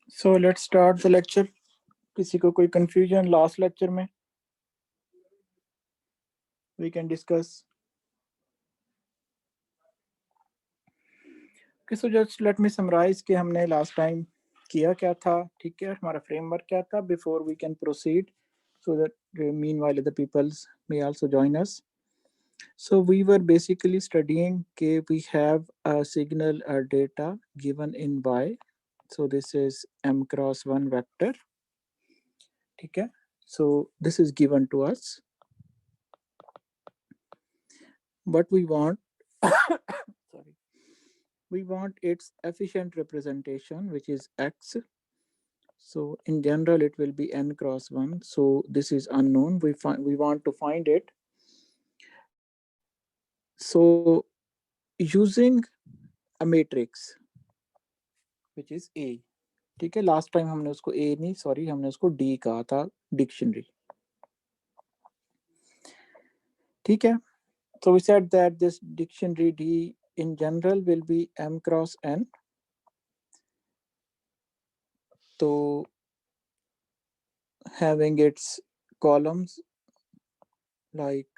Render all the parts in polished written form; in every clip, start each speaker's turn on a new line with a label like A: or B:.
A: So let's start the lecture. किसी को कोई confusion last lecture में? We can discuss. Okay, so just let me summarize कि हमने last time किया क्या था, ठीक है, हमारा framework क्या था before we can proceed, so that meanwhile other peoples may also join us. So we were basically studying कि we have a signal or data given in Y. So this is m cross 1 vector. ठीक है, so this is given to us. What we want, sorry, we want its efficient representation, which is x. So in general, it will be n cross 1. So this is unknown. We want to find it. So using a matrix, which is A. ठीक है, last time हमने उसको A नहीं, sorry, हमने उसको D कहा था, dictionary. ठीक है, so we said that this dictionary D in general will be m cross n. So having its columns like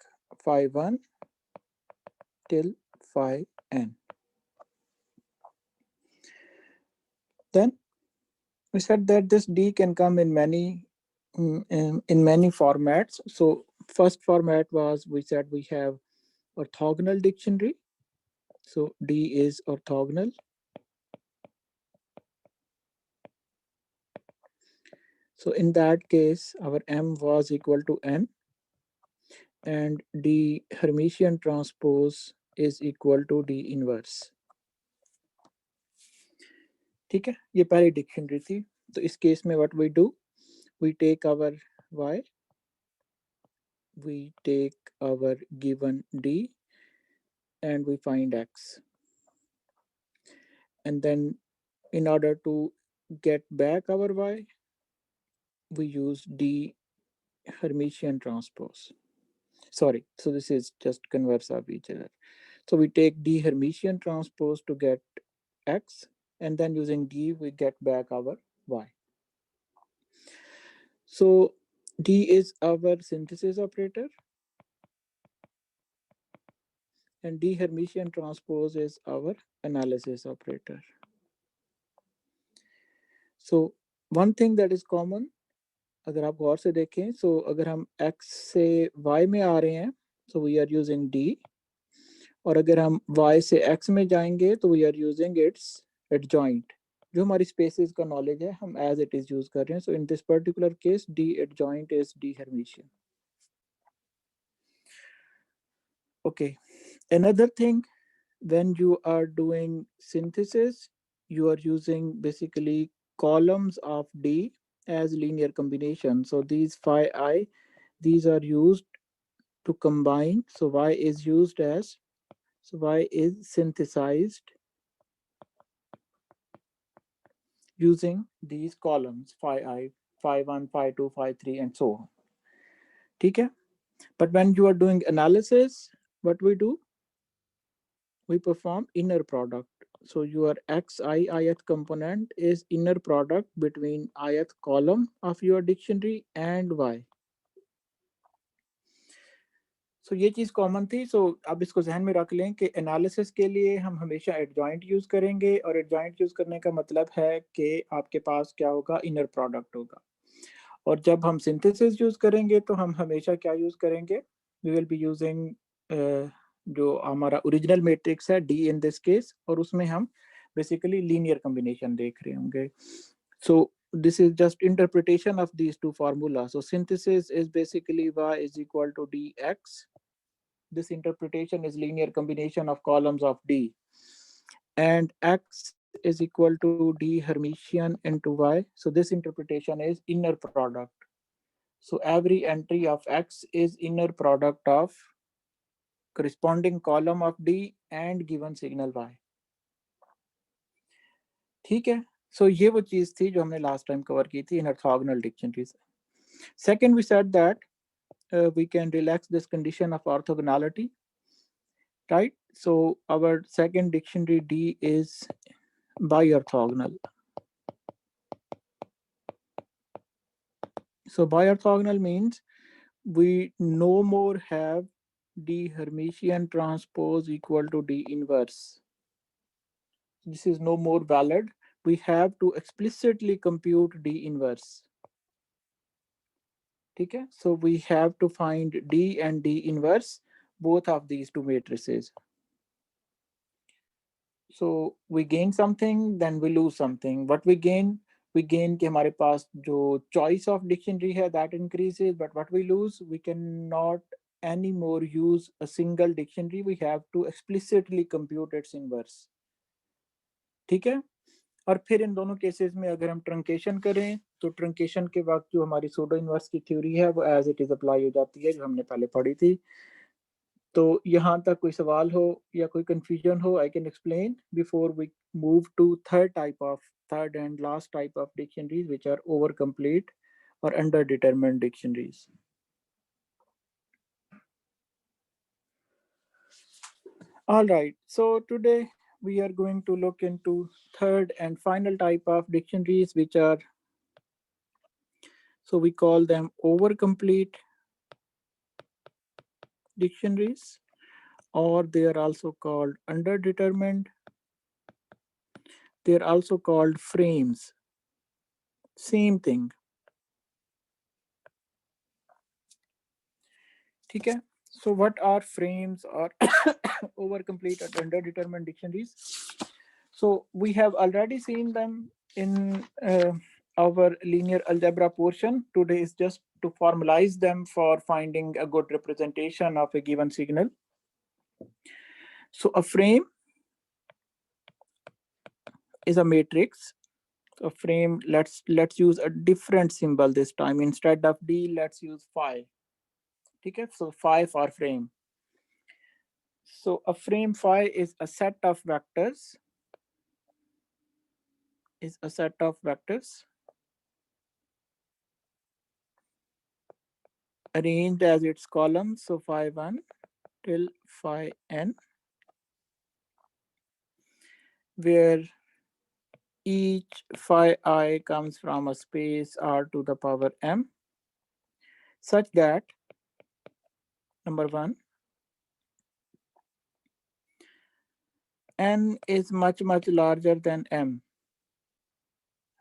A: phi 1 till phi n. Then we said that this D can come in many formats. So first format was, we said we have orthogonal dictionary. So D is orthogonal. So in that case, our M was equal to N, and D Hermitian transpose is equal to D inverse. ठीक है, ये पहली dictionary थी. तो इस case में what we do, we take our Y, we take our given D, and we find X. And then in order to get back our Y, we use D Hermitian transpose. Sorry, so this is just converse of each other. So we take D Hermitian transpose to get X, and then using D, we get back our Y. So D is our synthesis operator, and D Hermitian transpose is our analysis operator. So one thing that is common, अगर आप गौर से देखें, so अगर हम X से Y में आ रहे हैं, so we are using D, और अगर हम Y से X में जाएंगे, तो we are using its adjoint. जो हमारी स्पेसेस का नॉलेज है, हम एज इट इज यूज कर रहे हैं. So in this particular case the adjoint is the Hermitian. Okay, another thing, when you are doing synthesis, you are using basically columns of D as linear combination. So these phi I, these are used to combine. So Y is used as, so Y is synthesized using these columns, phi I, phi 1, phi 2, phi 3, and so on. ठीक है, but when you are doing analysis, what we do, we perform inner product. So your xi ith component is inner product between ith column of your dictionary and y. So ये चीज common थी. So अब इसको जहन में रख लें कि एनालिसिस के लिए हम हमेशा एडजॉइंट यूज करेंगे, और एडजॉइंट यूज करने का मतलब है कि आपके पास क्या होगा, इनर प्रोडक्ट होगा. और जब हम सिंथेसिस यूज करेंगे तो हम हमेशा क्या यूज करेंगे, वी विल बी यूजिंग जो हमारा ओरिजिनल मैट्रिक्स है डी इन दिस केस, और उसमें हम बेसिकली लीनियर कॉम्बिनेशन देख रहे होंगे. सो this is just interpretation of these two formulas. So synthesis is basically y is equal to dx. This interpretation is linear combination of columns of D, and x is equal to D Hermitian into y. So this interpretation is inner product. So every entry of x is inner product of corresponding column of D and given signal y. ठीक है, so ये वो चीज थी जो हमने last time cover की थी in orthogonal dictionaries. Second, we said that we can relax this condition of orthogonality, right? So our second dictionary D is bi-orthogonal. So bi-orthogonal means we no more have D Hermitian transpose equal to D inverse. This is no more valid. We have to explicitly compute D inverse. Okay, so we have to find D and D inverse, both of these two matrices. So we gain something, then we lose something. What we gain कि हमारे पास जो choice of dictionary है that increases, but what we lose, we cannot anymore use a single dictionary. We have to explicitly compute its inverse. ठीक है? और फिर इन दोनों cases में अगर हम ट्रंकेशन करें तो ट्रंकेशन के वक्त जो हमारी सूडो इनवर्स की थ्योरी है वो एज इट इज अप्लाई हो जाती है, जो हमने पहले पढ़ी थी. तो यहाँ तक कोई सवाल हो या कोई कंफ्यूजन हो, I can explain before we move to third and last type of dictionaries which are over complete और under determined dictionaries. All right, so today we are going to look into third and final type of dictionaries, which are, so we call them overcomplete dictionaries, or they are also called underdetermined. They are also called frames. Same thing. Okay. So what are frames or overcomplete and underdetermined dictionaries? So we have already seen them in our linear algebra portion. Today is just to formalize them for finding a good representation of a given signal. So a frame is a matrix. A frame, let's use a different symbol this time. Instead of D, let's use phi. Okay, so phi for frame. So a frame phi is a set of vectors. Arranged as its columns, so phi 1 till phi n, where each phi I comes from a space R to the power m, such that number 1, n is much larger than m.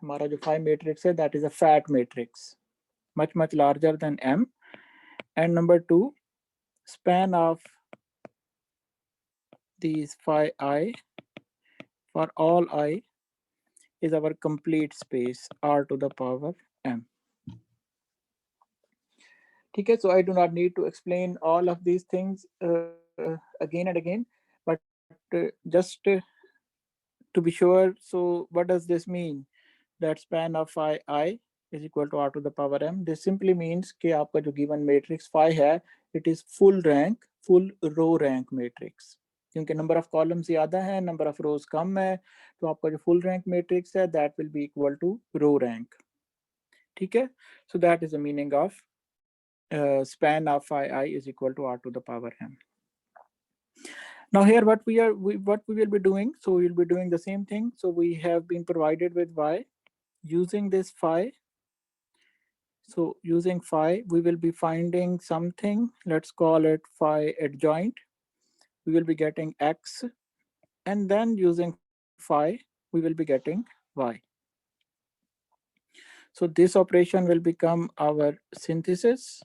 A: हमारा जो phi matrix है, that is a fat matrix, much larger than m. And number 2, span of these phi I for all I is our complete space R to the power m. Okay, so I do not need to explain all of these things again and again, but just to be sure, so what does this mean? That span of phi I is equal to R to the power m. This simply means कि आपका जो given matrix phi है, it is full row rank matrix. क्योंकि number of columns ज़्यादा है, number of rows कम है, तो आपका जो full rank matrix है, that will be equal to row rank. ठीक है? So that is the meaning of span of phi I is equal to R to the power m. Now here what we will be doing, so we'll be doing the same thing. So we have been provided with y using this phi. So using phi, we will be finding something, let's call it phi adjoint. We will be getting x, and then using phi, we will be getting y. So this operation will become our synthesis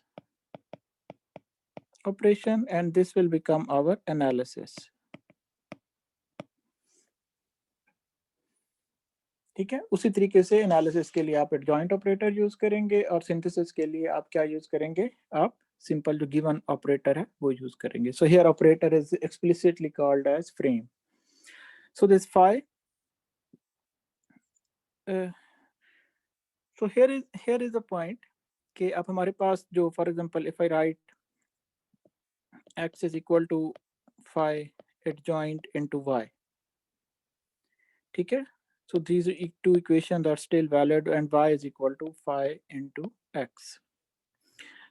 A: operation, and this will become our analysis. ठीक है, उसी तरीके से analysis के लिए आप adjoint operator use करेंगे और सिंथेसिस के लिए आप क्या यूज करेंगे, आप सिंपल जो गिवन ऑपरेटर है वो यूज करेंगे. So here operator is explicitly called as frame. So this phi, so here is a point कि अब हमारे पास जो for example if I right x is equal to phi adjoint into y. ठीक है, so these two equations are still valid and y is equal to phi into x.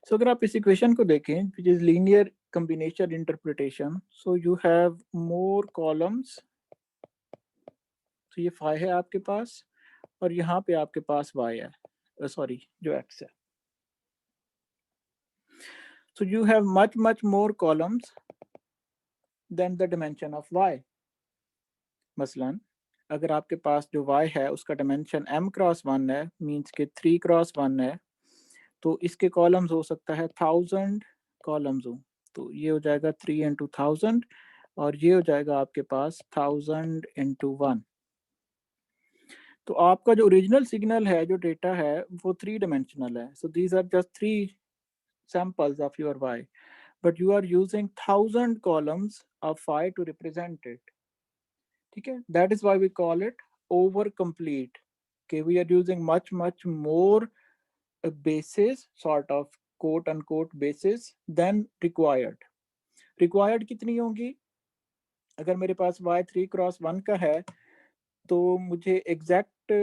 A: सो अगर आप इस equation को देखें which is linear combination interpretation, so you have more columns, तो ये phi है आपके पास और यहाँ पे आपके पास वाई है, सॉरी जो एक्स है. So you have much more columns than the dimension of y. मसलन अगर आपके पास जो y है उसका डायमेंशन m क्रॉस 1 है, मींस के 3 क्रॉस 1 है, तो इसके कॉलम्स हो सकता है 1000 कॉलम्स हो, तो ये हो जाएगा 3 इंटू 1000 और ये हो जाएगा आपके पास 1000 इंटू 1. तो आपका जो ओरिजिनल सिग्नल है, जो डेटा है, वो 3 डायमेंशनल है. So these are just 3 samples of your y, but you are using 1000 columns of y to represent it. ठीक है, that is why we call it over complete. Okay, we are using much more bases, sort of quote unquote bases than required. Required कितनी होंगी? अगर मेरे पास y 3 cross 1 का है तो मुझे एग्जैक्ट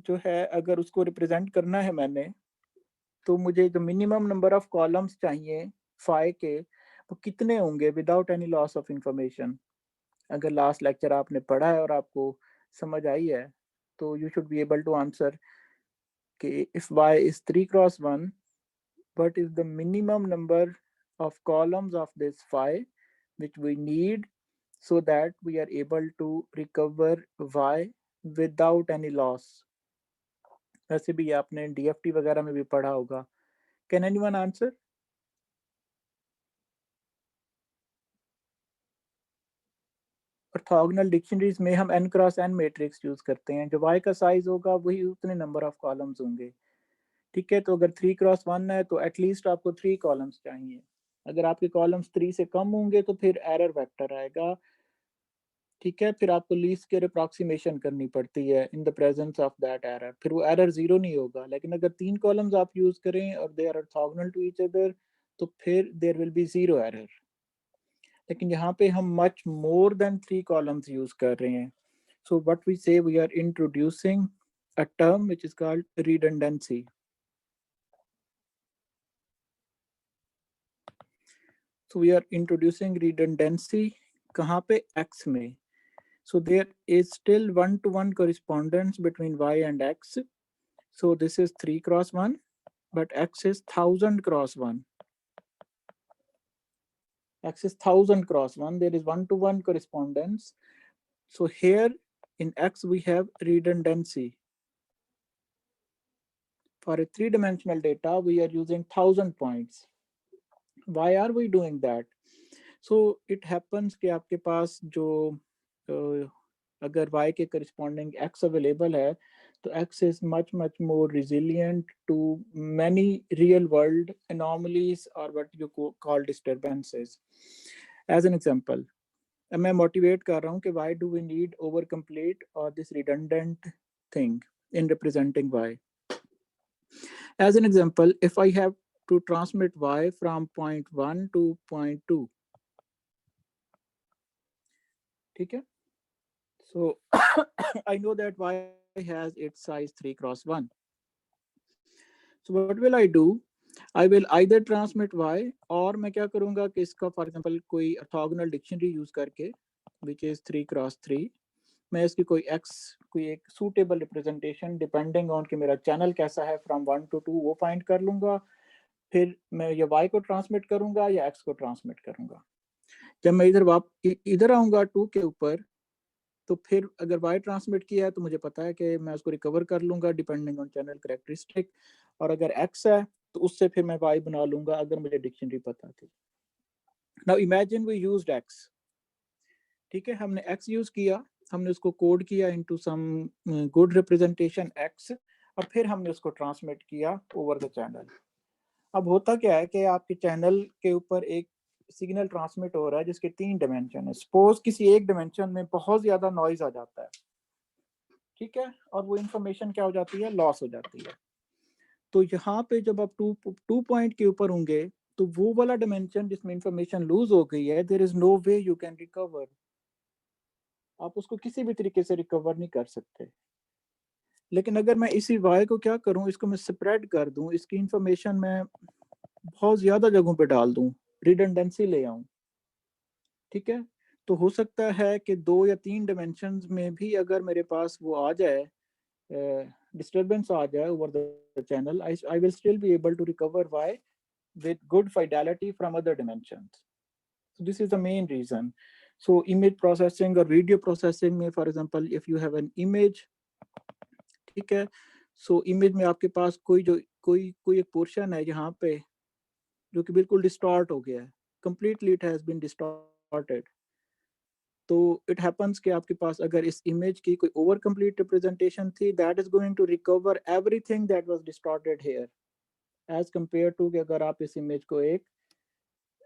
A: जो है अगर उसको रिप्रेजेंट करना है मैंने, तो मुझे जो मिनिमम नंबर ऑफ कॉलम्स चाहिए फाइ के वो कितने होंगे without any loss of information. अगर लास्ट लेक्चर आपने पढ़ा है और आपको समझ आई है तो you should be able to answer कि if y is 3 cross 1, what is the minimum number of columns of this phi which we need so that we are able to recover y without any loss. वैसे भी आपने DFT वगैरह में भी पढ़ा होगा. Can anyone answer? Orthogonal dictionaries में हम n cross n matrix use करते हैं. जो y का साइज होगा वही उतने नंबर ऑफ कॉलम्स होंगे. ठीक है, तो अगर 3 क्रॉस 1 है तो एटलीस्ट आपको 3 कॉलम्स चाहिए. अगर आपके कॉलम्स 3 से कम होंगे तो फिर एरर वेक्टर आएगा. ठीक है, फिर आपको लीस्ट स्क्वायर अप्रॉक्सीमेशन करनी पड़ती है in the presence of that error. फिर वो एरर जीरो नहीं होगा. लेकिन अगर 3 कॉलम्स आप यूज करें और they are orthogonal to each other तो फिर there will be zero error. लेकिन यहाँ पे हम much more than 3 columns use कर रहे हैं. So what we say we are introducing a term which is called redundancy. So we are introducing redundancy कहाँ पे? X में. So there is still one-to-one correspondence between y and x. So this is 3 cross 1, but x is 1000 cross 1. X is 1000 cross 1. There is one-to-one correspondence. So here in x we have redundancy. For a three-dimensional data, we are using 1000 points. Why are we doing that? So it happens कि आपके पास जो अगर y के corresponding x available है तो x is much more resilient to many real world anomalies or what you call disturbances. As an example, मैं motivate कर रहा हूँ कि why do we need over complete or this redundant thing in representing y. As an example, if I have to transmit y from point 1 to point 2, ठीक है, so I know that y has its size 3 cross 1. So what will I do? I will either transmit y और मैं क्या करूँगा कि इसका for example कोई orthogonal dictionary use करके which is 3 cross 3, मैं इसकी कोई x कोई एक सूटेबल रिप्रेजेंटेशन डिपेंडिंग ऑन कि मेरा चैनल कैसा है फ्रॉम 1 to 2 वो फाइंड कर लूँगा. फिर मैं ये y को ट्रांसमिट करूँगा या x को ट्रांसमिट करूँगा. जब मैं इधर आऊँगा 2 के ऊपर तो फिर अगर y ट्रांसमिट किया है तो मुझे पता है कि मैं उसको रिकवर कर लूँगा डिपेंडिंग ऑन चैनल कैरेक्टरिस्टिक, और अगर x है तो उससे फिर मैं y बना लूँगा अगर मुझे डिक्शनरी पता थी. Now imagine we used x. ठीक है, हमने x यूज किया, हमने उसको कोड किया into some good representation x और फिर हमने उसको ट्रांसमिट किया ओवर द चैनल. अब होता क्या है कि आपके चैनल के ऊपर एक सिग्नल ट्रांसमिट हो रहा है जिसके 3 डायमेंशन है. सपोज किसी एक डायमेंशन में बहुत ज्यादा नॉइज आ जाता है, ठीक है, और वो इंफॉर्मेशन क्या हो जाती है? लॉस हो जाती है. तो यहाँ पे जब आप टू पॉइंट के ऊपर होंगे तो वो वाला डायमेंशन जिसमें इंफॉर्मेशन लूज हो गई है, there is no way you can recover. आप उसको किसी भी तरीके से रिकवर नहीं कर सकते. लेकिन अगर मैं इसी वाई को क्या करूं, इसको मैं स्प्रेड कर दूं, इसकी इंफॉर्मेशन मैं बहुत ज़्यादा जगहों पे डाल दूँ, रिडंडेंसी ले आऊँ, ठीक है? तो हो सकता है कि 2 या 3 डायमेंशंस में भी अगर मेरे पास वो आ जाए, डिस्टर्बेंस आ जाए over the channel, I will still be able to recover y with good fidelity from other dimensions. So this is the main reason. So image processing or video processing में for example if you have an image, ठीक है, so image में आपके पास कोई एक portion है यहाँ पे जो कि बिल्कुल डिस्टॉर्ट हो गया है, completely it has been distorted. तो it happens कि आपके पास अगर इस image की कोई over complete representation थी, that is going to recover everything that was distorted here, as compared to कि अगर आप इस image को एक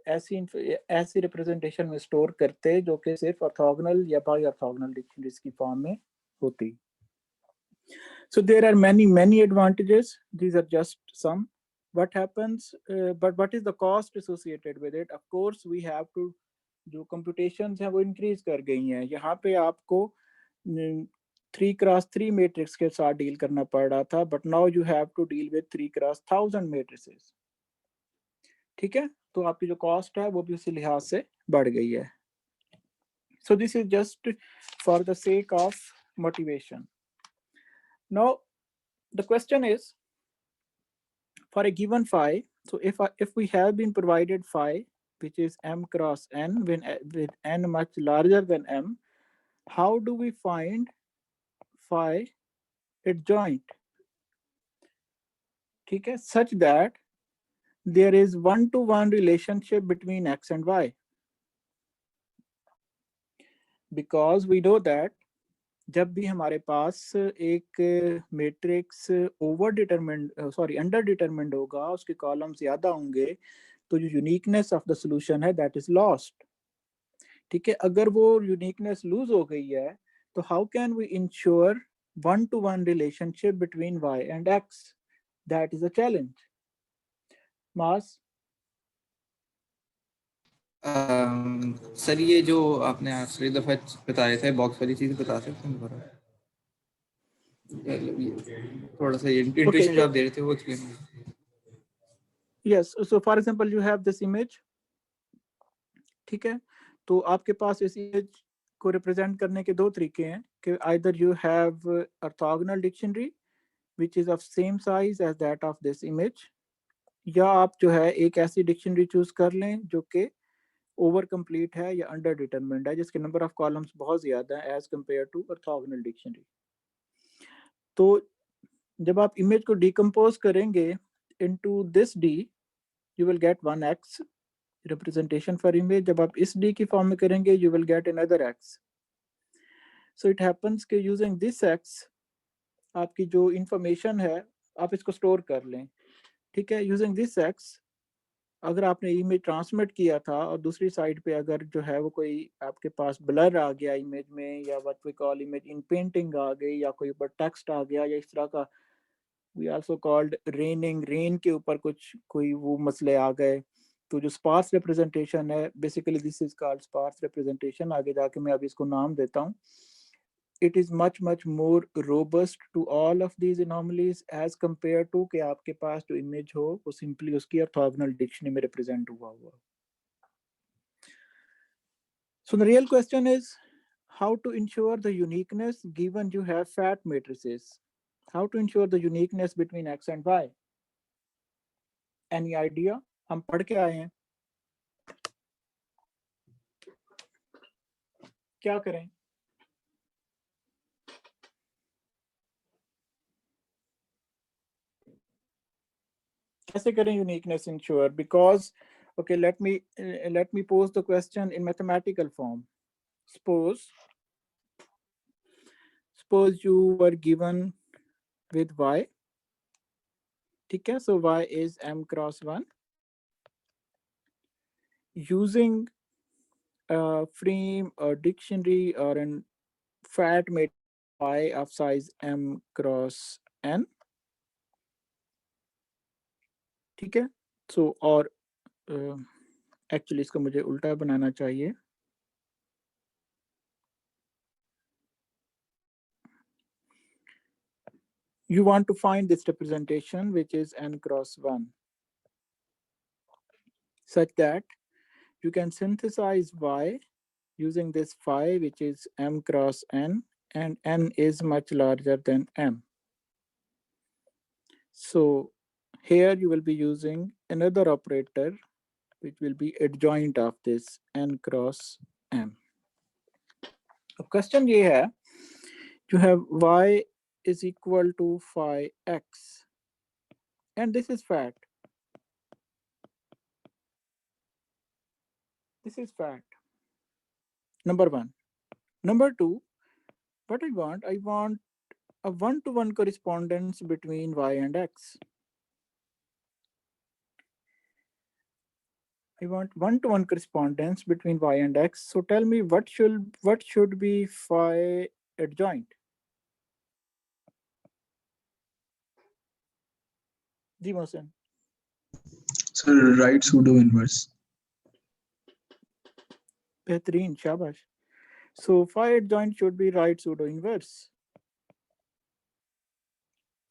A: ऐसी रिप्रेजेंटेशन में स्टोर करते जो कि सिर्फ ऑर्थोगोनल या बाई ऑर्थोगोनल डिक्शनरीज की फॉर्म में होती. So there are many advantages. These are just some. What happens, but what is the cost associated with it? Of course we have to, जो computations हैं वो increase कर गई हैं. यहाँ पे आपको 3x3 matrix के साथ डील करना पड़ रहा था, but now you have to deal with 3x1000 matrices. ठीक है, तो आपकी जो कॉस्ट है वो भी उसी लिहाज से बढ़ गई है. So this is just for the sake of motivation. Now the question is, for a given phi, so if we have been provided phi which is m cross n when with n much larger than m, how do we find phi adjoint, ठीक है, such that there is one-to-one relationship between x and y? Because we know that जब भी हमारे पास एक matrix over determined under determined होगा, उसके column ज्यादा होंगे, तो जो यूनिकनेस ऑफ द सॉल्यूशन है दैट इज लॉस्ट. ठीक है, अगर वो यूनिकनेस लूज हो गई है तो how can we ensure one to one relationship between y and x? That is a challenge. मास
B: सर ये जो आपने आखिरी दफा बताए थे बॉक्स वाली चीज बता सकते हैं दोबारा? थोड़ा सा इंट्यूशन जो आप दे रहे थे वो explain.
A: Yes, so for example you have this image, ठीक है, तो आपके पास इस इमेज को रिप्रेजेंट करने के दो तरीके हैं कि either you have orthogonal dictionary which is of same size as that of this image, या आप जो है एक ऐसी डिक्शनरी चूज कर लें जो कि ओवर कंप्लीट है या अंडर डिटरमिन्ड है, जिसके नंबर ऑफ कॉलम्स बहुत ज्यादा है as compared to orthogonal dictionary. तो जब आप इमेज को डिकम्पोज करेंगे into this D, you will get 1x representation for image. जब आप इस डी की फॉर्म में करेंगे you will get another x. So it happens कि यूजिंग दिस x आपकी जो इंफॉर्मेशन है आप इसको स्टोर कर लें, ठीक है. यूजिंग दिस x अगर आपने इमेज ट्रांसमिट किया था और दूसरी साइड पे अगर जो है वो कोई आपके पास ब्लर आ गया इमेज में, या what we call image in painting आ गई, या कोई ऊपर टेक्स्ट आ गया, या इस तरह का वी आल्सो कॉल्ड रेन के ऊपर कुछ कोई वो मसले आ गए, तो जो स्पार्स रिप्रेजेंटेशन है, basically this is called sparse representation. आगे जाके मैं अभी इसको नाम देता हूँ. it is much more robust to all of these anomalies as compared to कि आपके पास जो image हो वो simply उसकी orthogonal dictionary में represent हुआ हुआ. So the real question is how to ensure the uniqueness given you have fat matrices. How to ensure the uniqueness between x and y? Any idea? हम पढ़ के आए हैं, क्या करें? कैसे करें uniqueness ensure? Because okay, let me pose the question in mathematical form. Suppose you were given with y, ठीक है, so y is m cross 1. Using a frame, a dictionary, or an fat matrix y of size m cross n, ठीक है. So और actually इसको मुझे उल्टा बनाना चाहिए. You want to find this representation which is n cross 1. such that you can synthesize y using this phi, which is m cross n, and n is much larger than m. So here you will be using another operator which will be adjoint of this n cross m. अब question ये है, you have y is equal to phi x, and this is fact. This is fact. Number one. Number two, what I want a one-to-one correspondence between y and x. I want one-to-one correspondence between y and x. So tell me what should be phi adjoint? Ji Mohsin.
C: Sir, right pseudo inverse.
A: बेहतरीन, शाबाश. So phi adjoint should be right pseudo inverse.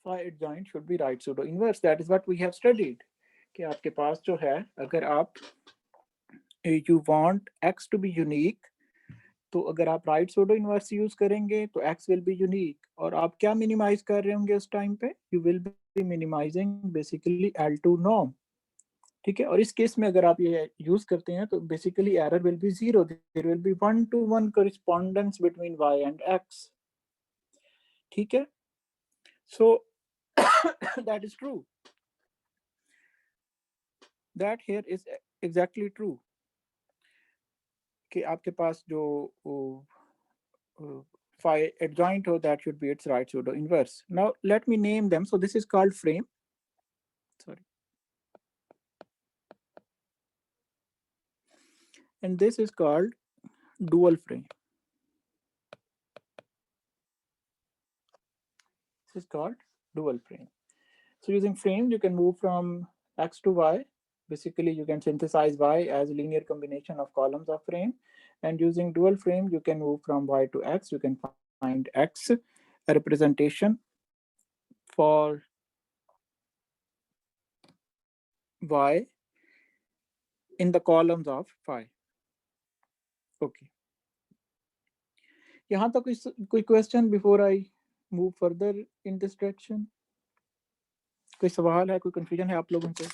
A: Phi adjoint should be right pseudo inverse. That is what we have studied. कि आपके पास जो है, अगर आप you want x to be unique, तो अगर आप राइट सूडो इनवर्स यूज करेंगे तो x will be unique. और आप क्या मिनिमाइज कर रहे होंगे उस टाइम पे? You will be minimizing basically L2 norm. ठीक है, और इस केस में अगर आप ये यूज करते हैं तो basically error will be zero. There will be one to one correspondence between y and x. ठीक है, so that is true. That here is exactly true कि आपके पास जो phi adjoint हो, that should be its right pseudo inverse. Now let me name them. So this is called frame. Sorry. And this is called dual frame. This is called dual frame. So using frame, you can move from x to y. Basically, you can synthesize y as a linear combination of columns of frame. And using dual frame, you can move from y to x. You can find x, a representation for y in the columns of phi. Okay. यहाँ तक कोई question before I move further in this direction? कोई सवाल है, कोई confusion है आप लोगों को?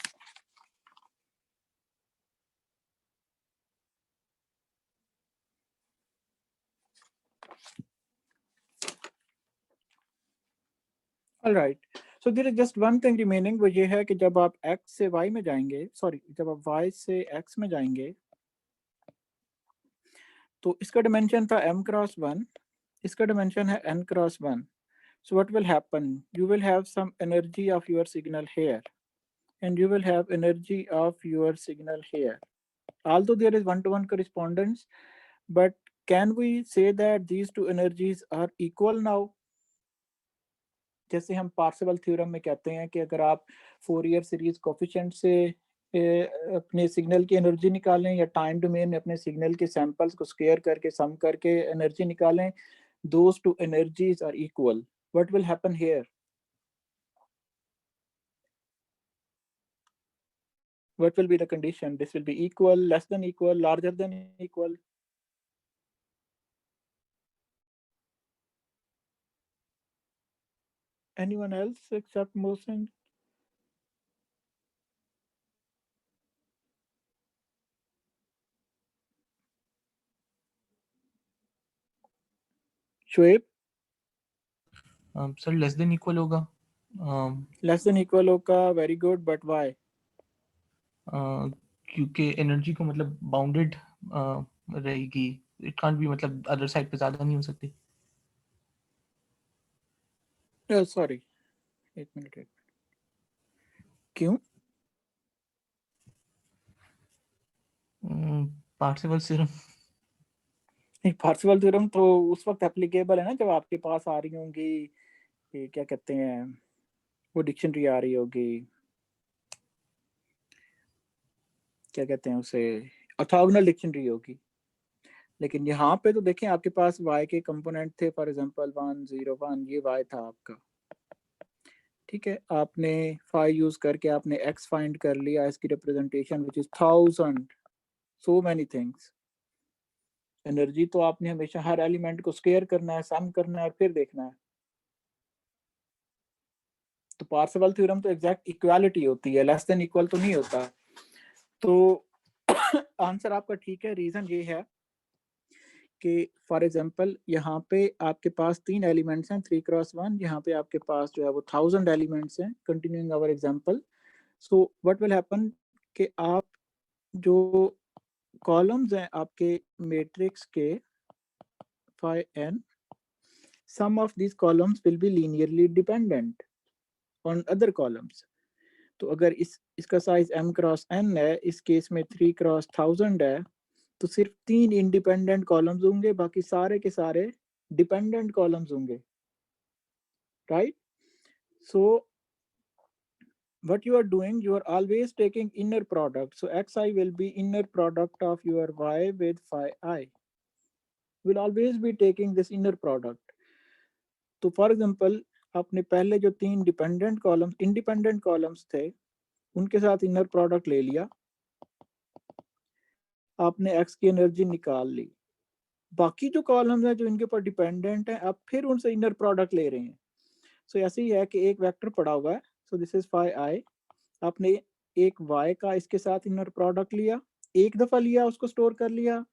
A: All right. So there is just one thing remaining, वो ये है कि जब आप x से y में जाएंगे, सॉरी जब आप y से x में जाएंगे तो इसका डिमेंशन था m क्रॉस 1, इसका डिमेंशन है n cross 1. So what will happen? You will have some energy of your signal here, and you will have energy of your signal here. Although there is one-to-one correspondence, but can we say that these two energies are equal now? जैसे हम Parseval theorem में कहते हैं कि अगर आप Fourier series coefficient से अपने सिग्नल की एनर्जी निकालें या टाइम डोमेन में अपने सिग्नल के सैंपल्स को स्क्वायर करके सम करके एनर्जी निकालें, those two energies are equal. What will happen here? What will be the condition? This will be equal, less than equal, larger than equal. Anyone else except Mohsin? Shoaib?
B: Sir less than equal होगा.
A: Less than equal होगा, very good, but why?
B: क्योंकि energy को मतलब bounded रहेगी. It can't be मतलब other side पे ज्यादा नहीं हो सकती.
A: सॉरी, एक मिनट. क्यों?
B: Parseval theorem.
A: पार्सेवल थ्योरम तो उस वक्त एप्लीकेबल है ना जब आपके पास आ रही होंगी, ये क्या कहते हैं, वो डिक्शनरी आ रही होगी, क्या कहते हैं उसे, ऑर्थोगोनल डिक्शनरी होगी. लेकिन यहाँ पे तो देखें आपके पास y के कंपोनेंट थे, फॉर एग्जांपल 1 0 1, ये y था आपका. ठीक है, आपने phi यूज करके आपने x फाइंड कर लिया, इसकी representation which is 1000, so many things. Energy तो आपने हमेशा हर एलिमेंट को स्क्वायर करना है, सम करना है और फिर देखना है। तो पार्सेवल थ्योरम तो एग्जैक्ट इक्वालिटी होती है, लेस देन इक्वल तो नहीं होता। तो आंसर आपका ठीक है। रीजन ये है कि फॉर एग्जांपल यहाँ पे आपके पास 3 एलिमेंट्स हैं 3x1, यहाँ पे आपके पास जो है वो 1000 एलिमेंट्स हैं। Continuing our example, so what will happen कि आप जो कॉलम्स हैं आपके मैट्रिक्स के phi n, some of these columns will be linearly dependent on other columns। तो अगर इसका साइज m क्रॉस n है, इस केस में 3 क्रॉस 1000 है, तो सिर्फ 3 इंडिपेंडेंट कॉलम्स होंगे, बाकी सारे के सारे डिपेंडेंट कॉलम्स होंगे, right? So what you are doing, you are always taking inner product, so xi will be inner product of your y with phi I, will always be taking this inner product। तो for example आपने पहले जो 3 dependent columns independent columns थे उनके साथ inner product ले लिया, आपने x की एनर्जी निकाल ली। बाकी जो कॉलम्स हैं जो इनके ऊपर डिपेंडेंट हैं, आप फिर उनसे इनर प्रोडक्ट ले रहे हैं। सो ऐसे ही है कि एक वेक्टर पड़ा हुआ है, so this is phi I, आपने एक y का इसके साथ इनर प्रोडक्ट लिया, एक दफा लिया, उसको स्टोर कर लिया।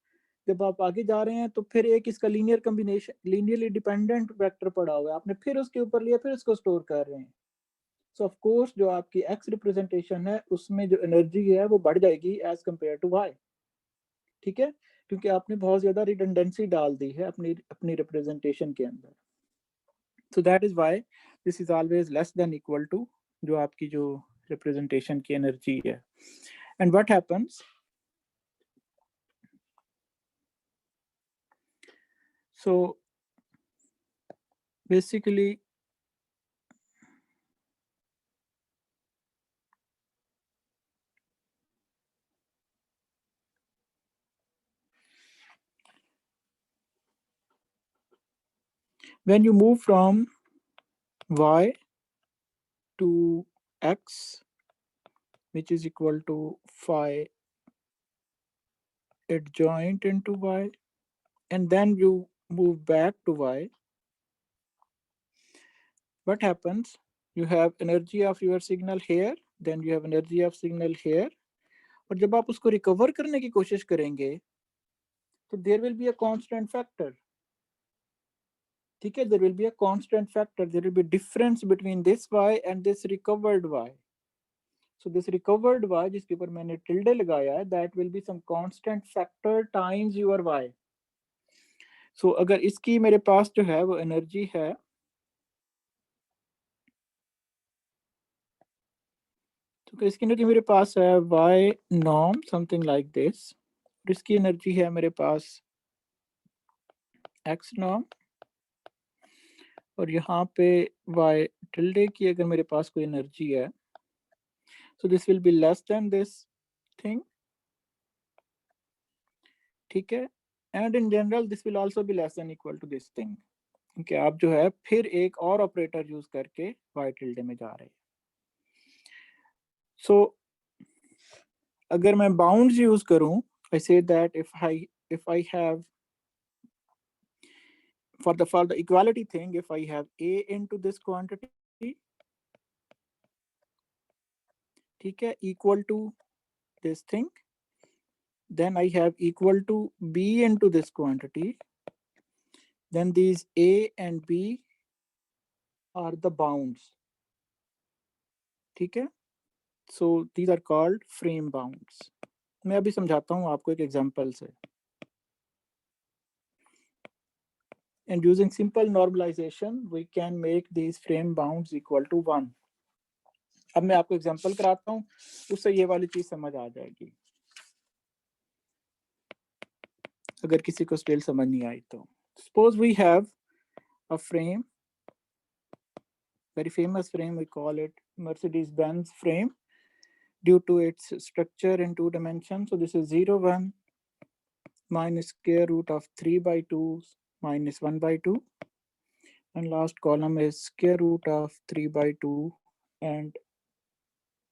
A: जब आप आगे जा रहे हैं तो फिर एक इसका linear combination, linearly dependent vector पड़ा हुआ है, आपने फिर उसके ऊपर लिया, फिर उसको स्टोर कर रहे हैं। सो ऑफ कोर्स जो आपकी x रिप्रेजेंटेशन है उसमें जो एनर्जी है वो बढ़ जाएगी एज कंपेयर टू y, ठीक है, क्योंकि आपने बहुत ज्यादा रिडंडेंसी डाल दी है अपनी अपनी रिप्रेजेंटेशन के अंदर। So that is why this is always less than equal to जो आपकी जो रिप्रेजेंटेशन की एनर्जी है। And what happens, so basically when you move from y to x, which is equal to phi adjoint into y, and then you move back to y, what happens? You have energy of your signal here, then you have energy of signal here, और जब आप उसको recover करने की कोशिश करेंगे तो there will be a constant factor, ठीक है, there will be a constant factor, there will be difference between this y and this recovered y। So this recovered y जिसके ऊपर मैंने tilde लगाया है, that will be some constant factor times your y। So अगर इसकी मेरे पास जो है वो एनर्जी है, तो इसकी एनर्जी मेरे पास है y norm something like this, और इसकी एनर्जी है मेरे पास x norm, और यहाँ पे y tilde की अगर मेरे पास कोई एनर्जी है, so this will be less than this thing, ठीक है, and in general this will also be less than equal to this thing, क्योंकि आप जो है फिर एक और ऑपरेटर यूज करके y tilde में जा रहे हैं। So अगर मैं बाउंड्स यूज करूं, I say that if I have for the equality thing, if I have a into this quantity, ठीक है, equal to this thing, then I have equal to b into this quantity, then these a and b are the bounds, ठीक है, so these are called frame bounds। मैं अभी समझाता हूँ आपको एक एग्जांपल से। And using simple normalization we can make these frame bounds equal to 1। अब मैं आपको एग्जांपल कराता हूँ, उससे ये वाली चीज समझ आ जाएगी, अगर किसी को स्पेल समझ नहीं आई तो। Suppose we have a frame, very famous frame, we call it Mercedes-Benz frame due to its structure in 2 dimensions। So this is 0 1 minus square root of 3 by 2 minus 1 by 2, and last column is square root of 3 by 2 and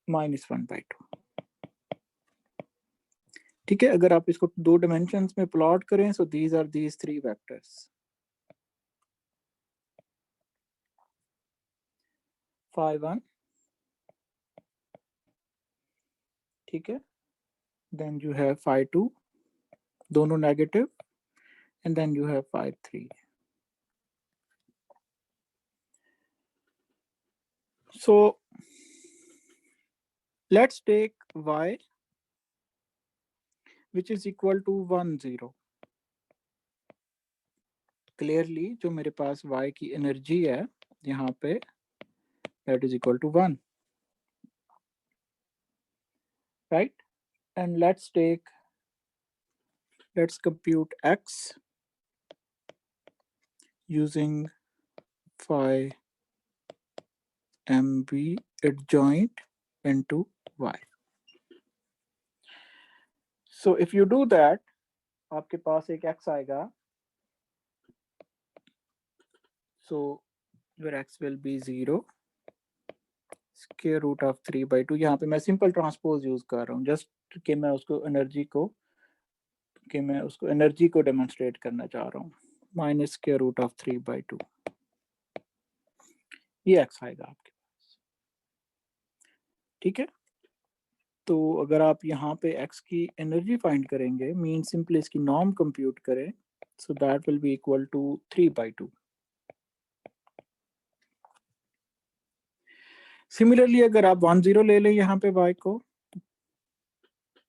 A: -1/2। ठीक है, अगर आप इसको 2 dimensions में plot करें, so these are these 3 vectors 5 1, ठीक है, then you have 5 2, दोनों नेगेटिव, and then you have 5 3। So let's take y which is equal to 1 0। Clearly जो मेरे पास y की एनर्जी है यहाँ पे that is equal to 1, right? And let's compute x using phi mb adjoint into y। So if you do that, आपके पास एक x आएगा, so your x will be 0 square root of 3/2। यहाँ पे मैं सिंपल ट्रांसपोज यूज कर रहा हूँ just कि मैं उसको एनर्जी को डेमोन्स्ट्रेट करना चाह रहा हूँ। माइनस स्क्वायर रूट ऑफ 3/2, ये x आएगा आपके पास। ठीक है, तो अगर आप यहाँ पे x की एनर्जी फाइंड करेंगे, मीन सिंपली इसकी नॉर्म कंप्यूट करें, so that will be equal to 3/2। Similarly अगर आप 1 0 ले लें यहाँ पे y को,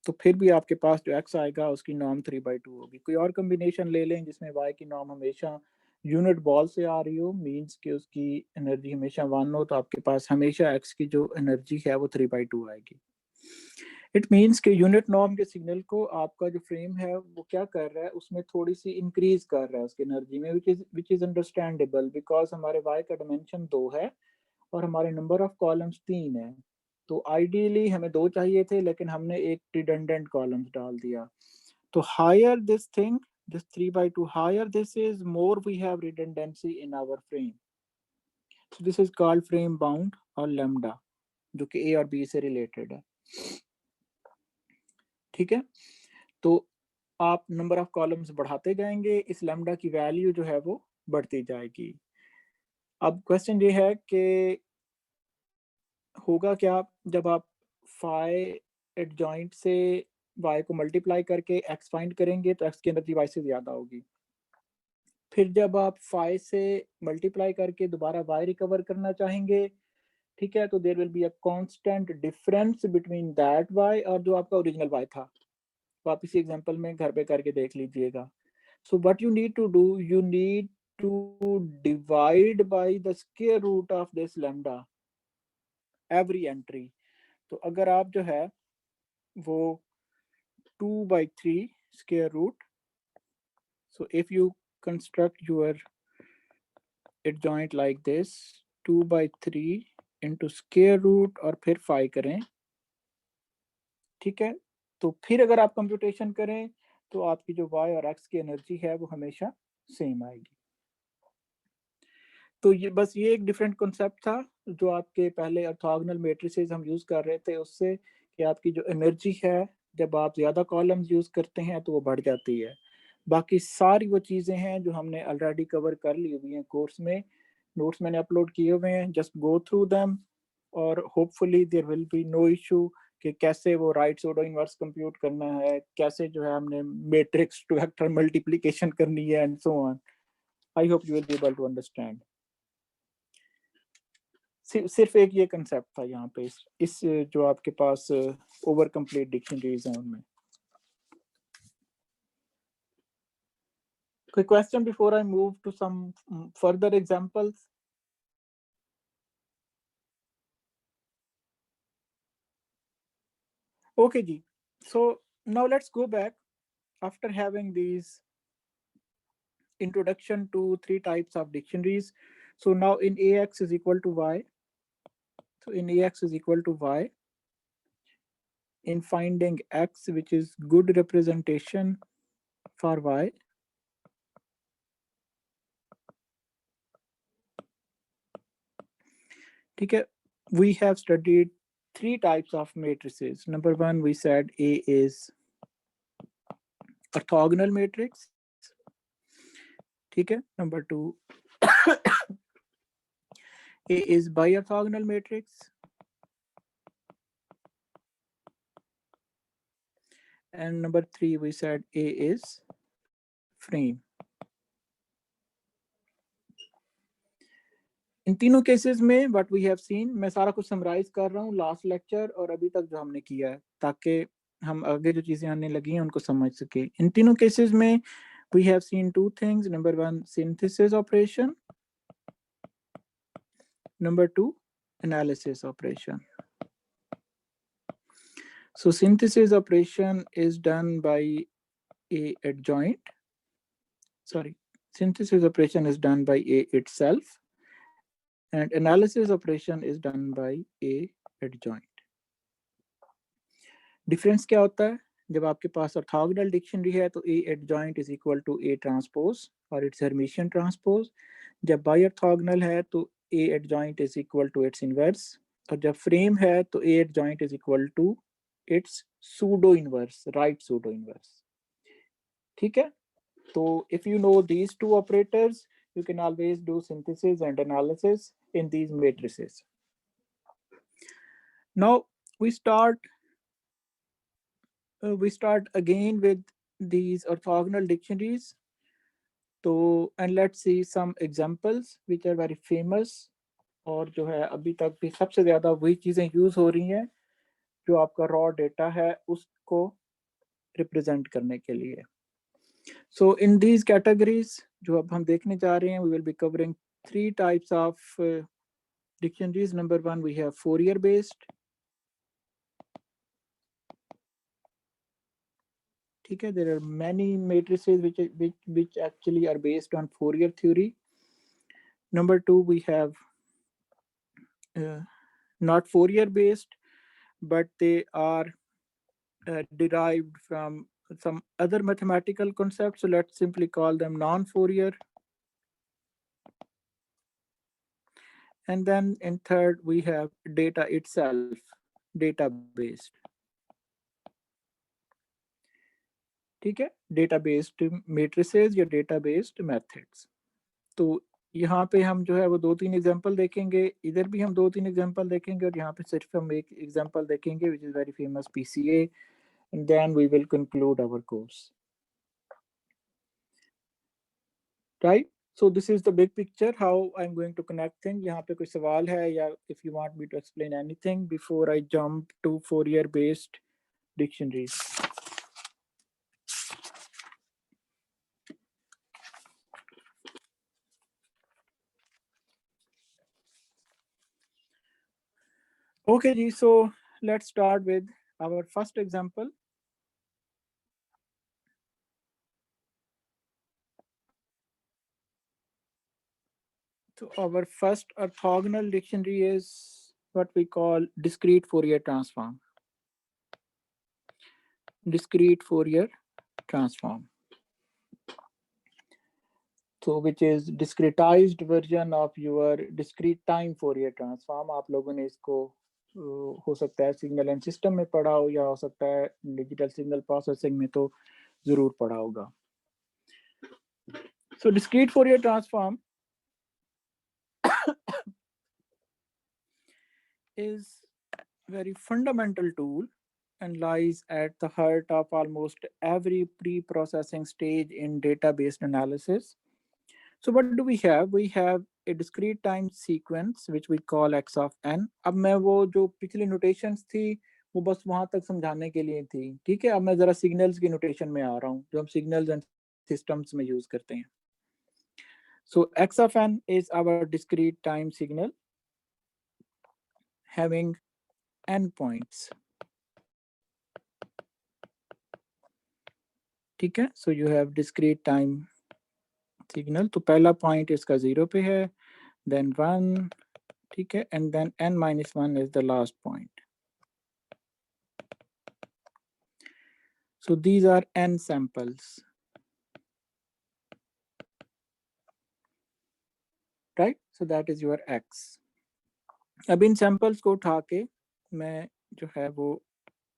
A: तो फिर भी आपके पास जो x आएगा उसकी नॉर्म 3/2 होगी। कोई और कॉम्बिनेशन ले लें जिसमें y की नॉर्म हमेशा यूनिट बॉल से आ रही हो, मींस कि उसकी एनर्जी हमेशा 1 हो, तो आपके पास हमेशा x की जो एनर्जी है वो 3/2 आएगी। इट मींस कि यूनिट नॉर्म के सिग्नल को आपका जो फ्रेम है वो क्या कर रहा है, उसमें थोड़ी सी इंक्रीज कर रहा है उसकी एनर्जी में, विच इज अंडरस्टैंडेबल बिकॉज हमारे y का डायमेंशन 2 है और हमारे नंबर ऑफ कॉलम्स 3 है। तो आइडियली हमें 2 चाहिए थे, लेकिन हमने एक रिडंडेंट कॉलम्स डाल दिया। तो hire this thing, this 3/2 higher this is, more we have redundancy in our frame, so this is called frame bound or lambda, जो कि a और b से रिलेटेड है। ठीक है, तो आप नंबर ऑफ कॉलम्स बढ़ाते जाएंगे, इस लैम्डा की वैल्यू जो है वो बढ़ती जाएगी। अब क्वेश्चन ये है कि होगा क्या जब आप फाई एडजॉइंट से y को मल्टीप्लाई करके x फाइंड करेंगे, तो x की एनर्जी y से ज़्यादा होगी। फिर जब आप फाई से मल्टीप्लाई करके दोबारा y रिकवर करना चाहेंगे, ठीक है, तो there will be a constant difference between that y और जो आपका ओरिजिनल y था। तो आप इसी एग्जांपल में घर पे करके देख लीजिएगा। So what you need to do, you need to divide by the square root of this lambda every entry. तो अगर आप जो है वो 2/3 square root, so if you construct your adjoint like this 2/3 into square root और फिर 5 करें, ठीक है, तो फिर अगर आप कंप्यूटेशन करें तो आपकी जो y और x की एनर्जी है वो हमेशा सेम आएगी। तो ये बस ये एक डिफरेंट कॉन्सेप्ट था जो आपके पहले ऑर्थोगोनल मैट्रिसेस हम यूज कर रहे थे उससे, कि आपकी जो एनर्जी है जब आप ज़्यादा कॉलम्स यूज करते हैं तो वो बढ़ जाती है। बाकी सारी वो चीज़ें हैं जो हमने ऑलरेडी कवर कर ली हुई हैं कोर्स में, नोट्स मैंने अपलोड किए हुए हैं, जस्ट गो थ्रू देम और hopefully there will be no issue कि कैसे वो राइट सूडो इनवर्स कंप्यूट करना है, कैसे जो है हमने मैट्रिक्स टू वेक्टर मल्टीप्लिकेशन करनी है and so on. I hope you will be able to understand. सिर्फ एक ये कंसेप्ट था यहाँ पे इस जो आपके पास ओवर कंप्लीट डिक्शनरीज हैं उनमें। कोई question before I move to some further examples? Okay जी, so now let's go back after having these introduction to 3 types of dictionaries. So now in ax is equal to y, so in ax is equal to y, in finding x which is good representation for y, ठीक है, we have studied three types of matrices. Number one, we said A is orthogonal matrix. ठीक है. Number two, A is bi-orthogonal matrix. And number three, we said A is frame. इन तीनों cases में what we have scene, मैं सारा कुछ summarise कर रहा हूँ लास्ट लेक्चर और अभी तक जो हमने किया है, ताकि हम आगे जो चीजें आने लगी हैं उनको समझ सके. इन तीनों केसेस में we have seen two things. Number one, synthesis operation. Number two, analysis operation. So synthesis operation is done by A adjoint. Sorry, synthesis operation is done by A itself, and analysis operation is done by A adjoint. Difference क्या होता है? जब आपके पास orthogonal dictionary है तो A adjoint is equal to A transpose और its Hermitian transpose. जब bi-orthogonal है तो A adjoint is equal to its inverse, और जब frame है तो A adjoint is equal to its pseudo inverse, right pseudo inverse. ठीक है. So if you know these two operators, you can always do synthesis and analysis in these matrices. Now we start again with these orthogonal dictionaries. So and let's see some examples which are very famous और जो है अभी तक भी सबसे ज़्यादा वही चीज़ें यूज़ हो रही हैं जो आपका रॉ डेटा है उसको रिप्रेजेंट करने के लिए. So in these categories जो अब हम देखने जा रहे हैं, we will be covering three types of dictionaries. Number one, we have Fourier based. ठीक है. There are many matrices which actually are based on Fourier theory. Number two, we have not Fourier based, but they are derived from some other mathematical concepts. So let's simply call them non-Fourier. And then in third, we have data itself, data-based. ठीक है. Data-based matrices या data-based methods. तो यहाँ पे हम जो है वो दो तीन एग्जांपल देखेंगे, इधर भी हम दो तीन एग्जांपल देखेंगे और यहाँ पे सिर्फ हम एक एग्जांपल देखेंगे which is very famous PCA, and then we will conclude our course. Right? So this is the big picture how I'm going to connect things. यहाँ पे कोई सवाल है या if you want me to explain anything before I jump to Fourier based dictionaries. Okay ji, so let's start with our first example. So our first orthogonal dictionary is what we call discrete Fourier transform. Discrete Fourier transform. So which is discretized version of your discrete time Fourier transform. आप लोगों ने इसको हो सकता है signal and system में पढ़ा हो या हो सकता है डिजिटल सिग्नल प्रोसेसिंग में तो जरूर पढ़ा होगा. So discrete Fourier transform is very fundamental tool and lies at the heart of almost every pre-processing stage in data-based analysis. So what do we have? We have a discrete time sequence which we call x of n. अब मैं वो जो पिछली notations थी वो बस वहां तक समझाने के लिए थी. ठीक है. अब मैं जरा signals की notation में आ रहा हूँ जो हम signals and systems में use करते हैं. So x of n is our discrete time signal having n points. ठीक है. So you have discrete time signal. तो पहला point इसका 0 पे है, then 1, ठीक है, and then n minus 1 is the last point. So these are n samples. Right? So that is your x. अब इन सैंपल्स को उठा के मैं जो है वो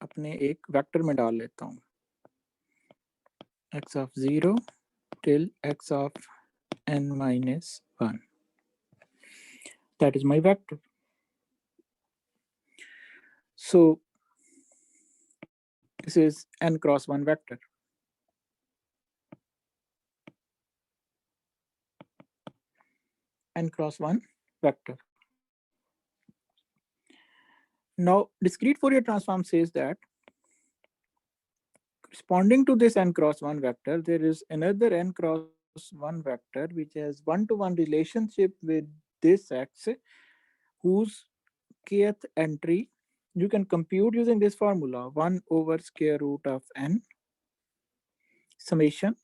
A: अपने एक वेक्टर में डाल लेता हूँ, x of 0 till x of n minus 1. That is my vector. So this is n cross 1 vector. N cross 1 vector. Now discrete Fourier transform says that corresponding to this n cross 1 vector, there is another n cross 1 vector which has one-to-one relationship with this x, whose kth entry you can compute using this formula, 1 over square root of n summation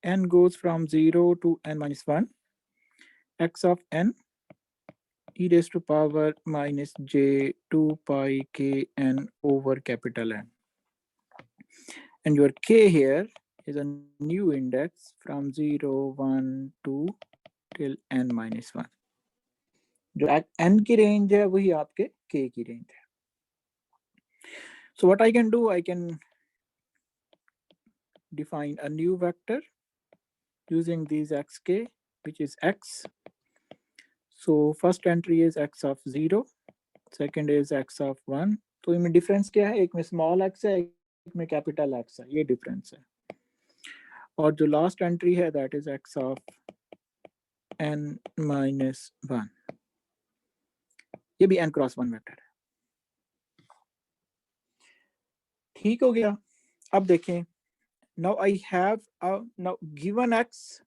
A: n goes from 0 to n minus 1 x of n e raised to power minus j 2 pi k n over capital N. And your k here is a new index from 0, 1, 2 till n minus 1. जो n की range है वही आपके k की range है. So what I can do, I can define a new vector using these xk, which is x. So first entry is x of 0, second is x of 1. तो इनमें difference क्या है? एक में small x है, एक में capital X है, ये difference है. और जो last entry है that is x of n minus 1. ये भी n cross 1 vector है. ठीक हो गया. अब देखें. Now I have now given x,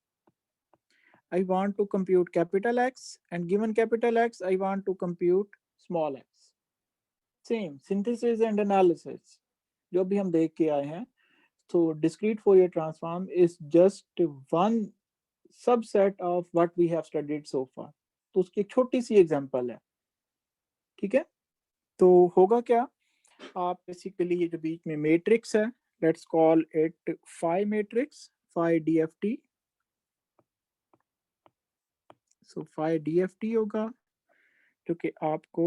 A: I want to compute capital X, and given capital X, I want to compute small x. Same synthesis and analysis. जो भी हम देख के आए हैं. So discrete Fourier transform is just one subset of what we have studied so far. तो उसकी एक छोटी सी एग्जांपल है. ठीक है. तो होगा क्या? आप बेसिकली ये जो बीच में मैट्रिक्स है, let's call it phi matrix, phi DFT. So phi DFT होगा जो कि आपको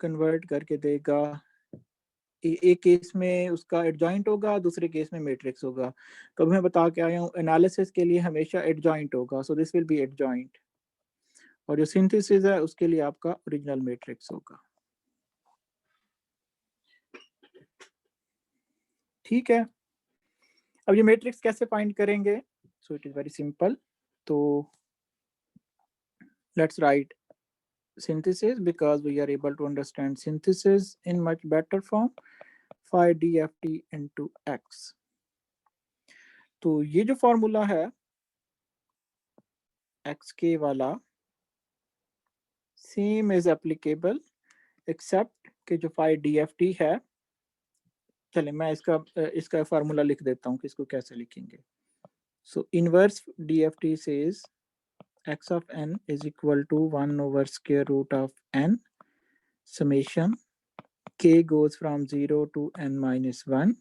A: कन्वर्ट करके देगा. एक केस में उसका एडजॉइंट होगा, दूसरे केस में मैट्रिक्स होगा. तो मैं बता के आया हूँ एनालिसिस के लिए हमेशा एडजॉइंट होगा. So this will be adjoint. और जो सिंथेसिस है उसके लिए आपका ओरिजिनल मैट्रिक्स होगा. ठीक है. अब ये मैट्रिक्स कैसे फाइंड करेंगे? So it is very simple. तो let's write synthesis because we are able to understand synthesis in much better form. Phi DFT into x. तो ये जो फॉर्मूला है xk वाला सेम इज एप्लीकेबल एक्सेप्ट कि जो phi DFT है, चले मैं इसका फार्मूला लिख देता हूँ कि इसको कैसे लिखेंगे. सो inverse DFT says x of n is equal to 1 over square root of n summation k goes from 0 to n minus 1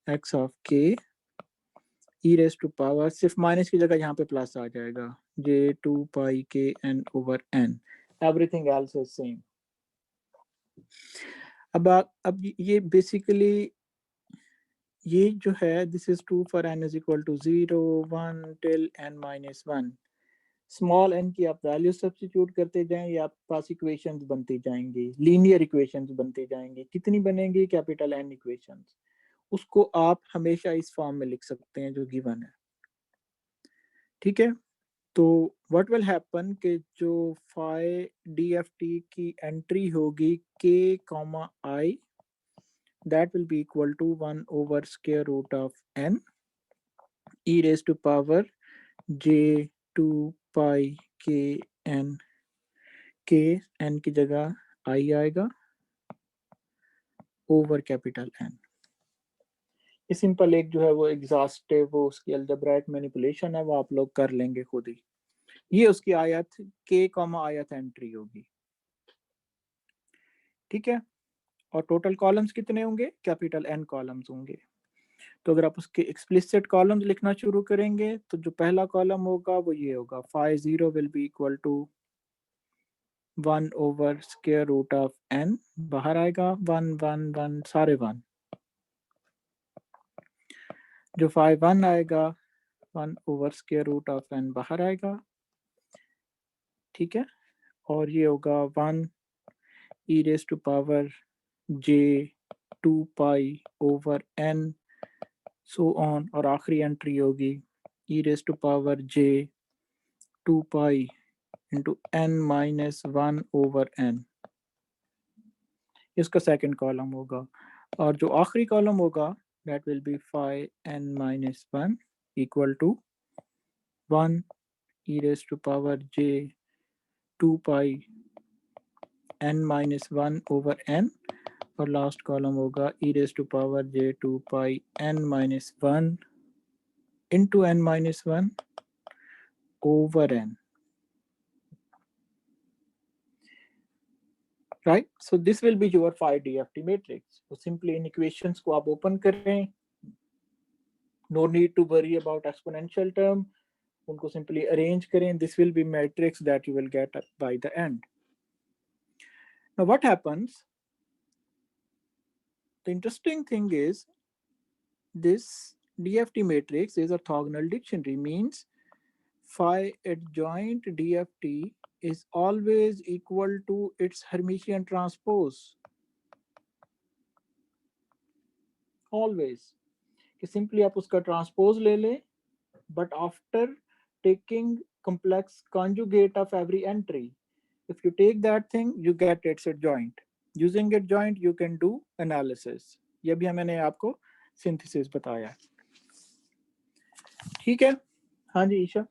A: x of k e raised to power, सिर्फ माइनस की जगह यहाँ पे प्लस आ जाएगा, j 2 pi k n over n. Everything else is same. अब ये basically ये जो है this is true for n is equal to 0, 1 till n minus 1. Small n की आप वैल्यू सब्स्टिट्यूट करते जाएं, या आपके पास इक्वेशंस बनती जाएंगी, लीनियर इक्वेशंस बनती जाएंगी. कितनी बनेंगी? Capital n equations. उसको आप हमेशा इस फॉर्म में लिख सकते हैं जो गिवन है. ठीक है. तो व्हाट विल हैपन कि जो phi DFT की एंट्री होगी k, i, that will be equal to 1 over square root of n e raised to power j 2 pi k n. k n की जगह i आएगा ओवर कैपिटल n. ये simple एक जो है वो एग्जॉस्टिव वो उसकी अलजेब्राइक मैनिपुलेशन है, वो आप लोग कर लेंगे खुद ही. ये उसकी आयत k, आयत एंट्री होगी. ठीक है. और टोटल कॉलम्स कितने होंगे? कैपिटल n कॉलम्स होंगे. तो अगर आप उसके एक्सप्लिसिट कॉलम्स लिखना शुरू करेंगे तो जो पहला कॉलम होगा वो ये होगा, phi 0 will be equal to 1 over square root of n, बाहर आएगा 1 1 1 सारे 1, जो 5 1 आएगा 1 over square root of n बाहर आएगा, ठीक है, और ये होगा 1 e raised to power j 2 pi over n so on, और आखिरी एंट्री होगी e raised to power j 2 pi into n minus 1 over n, इसका सेकंड कॉलम होगा, और जो आखिरी कॉलम होगा that will be 5n minus 1 equal to 1 e raised to power j 2 pi n minus 1 over n, और last column होगा e raised to power j 2 pi n minus 1 into n minus 1 over n. Right, so this will be your 5 DFT matrix. So simply in equations को आप open करें, no need to worry about exponential term, उनको simply arrange करें, this will be matrix that you will get by the end. Now what happens, the interesting thing is this DFT matrix is orthogonal dictionary, means phi adjoint DFT is always equal to its Hermitian transpose, always, कि simply आप उसका transpose ले लें, but after taking complex conjugate of every entry, if you take that thing you get its adjoint, using adjoint you can do analysis, ये भी मैंने आपको synthesis बताया, ठीक है, हाँ जी ईशा।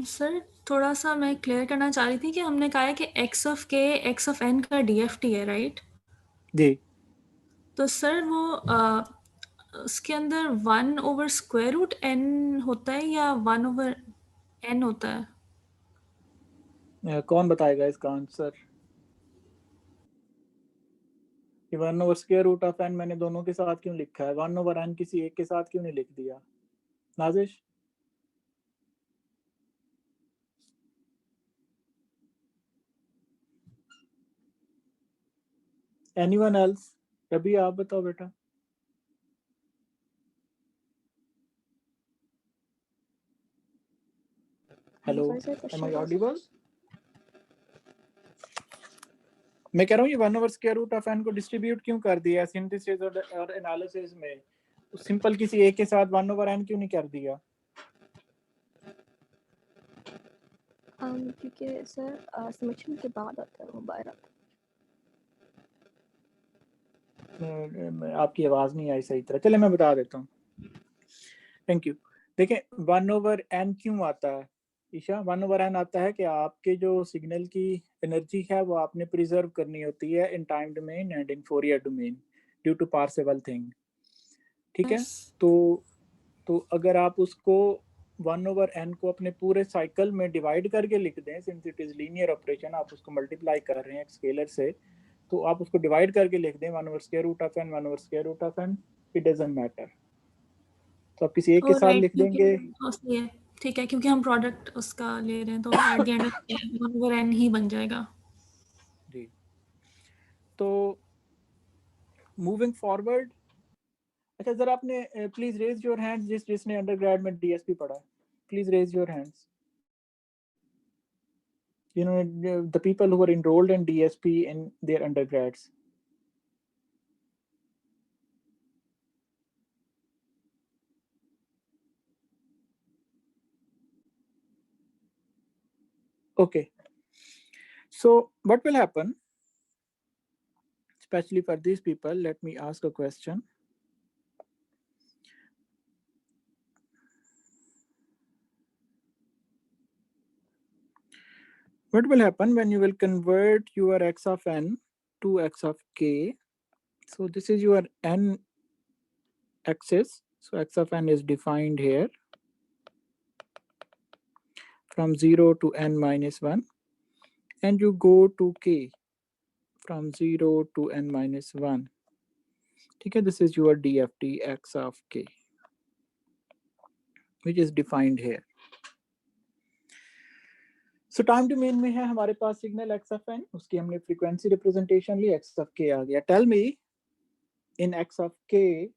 D: सर थोड़ा सा मैं क्लियर करना चाह रही थी कि हमने कहा है कि x of k x of n का DFT है, राइट?
A: जी,
D: तो सर वो उसके अंदर 1 over square root n होता है या 1 over n होता है?
A: कौन बताएगा इसका answer? 1 over square root of n मैंने दोनों के साथ क्यों लिखा है, 1 over n किसी एक के साथ क्यों नहीं लिख दिया? Nazish, anyone else? रबी आप बताओ बेटा। Hello, am I audible? मैं कह रहा हूँ ये 1 over square root of n को डिस्ट्रीब्यूट क्यों कर दिया सिंथेसिस और एनालिसिस में, सिंपल किसी एक के साथ 1 over n क्यों नहीं कर दिया?
E: क्योंकि सर समेशन के बाद आता है वो बाहर आता
A: है। आपकी आवाज़ नहीं आई सही तरह, चले मैं बता देता हूँ, थैंक यू। देखें 1 over n क्यों आता है ईशा? 1 over n आता है कि आपके जो सिग्नल की एनर्जी है वो आपने प्रिजर्व करनी होती है in time domain and in Fourier domain due to Parseval thing, ठीक है। तो अगर आप उसको 1 over n को अपने पूरे साइकिल में डिवाइड करके लिख दें, since it is linear operation, आप उसको मल्टीप्लाई कर रहे हैं एक स्केलर से, तो आप उसको डिवाइड करके लिख दें 1 over square root of n 1 over square root of n, it doesn't matter. तो आप किसी एक के साथ लिख देंगे,
D: ठीक है, क्योंकि हम प्रोडक्ट उसका ले रहे हैं तो at the end 1 over n ही बन जाएगा
A: जी। तो मूविंग फॉरवर्ड, अच्छा जरा आपने प्लीज रेज योर हैंड्स जिसने अंडरग्रेड में डीएसपी पढ़ा है, please raise your hands, you know, the people who were enrolled in DSP in their undergrads. Okay, so what will happen, especially for these people, let me ask a question. What will happen when you will convert your x of n to x of k? So this is your n axis, so x of n is defined here from 0 to n minus 1, and you go to k from 0 to n minus 1. Okay, this is your DFT x of k, which is defined here. So time domain में है हमारे पास signal x of n, उसकी हमने frequency representation ली, x of k आ गया. Tell me in x of k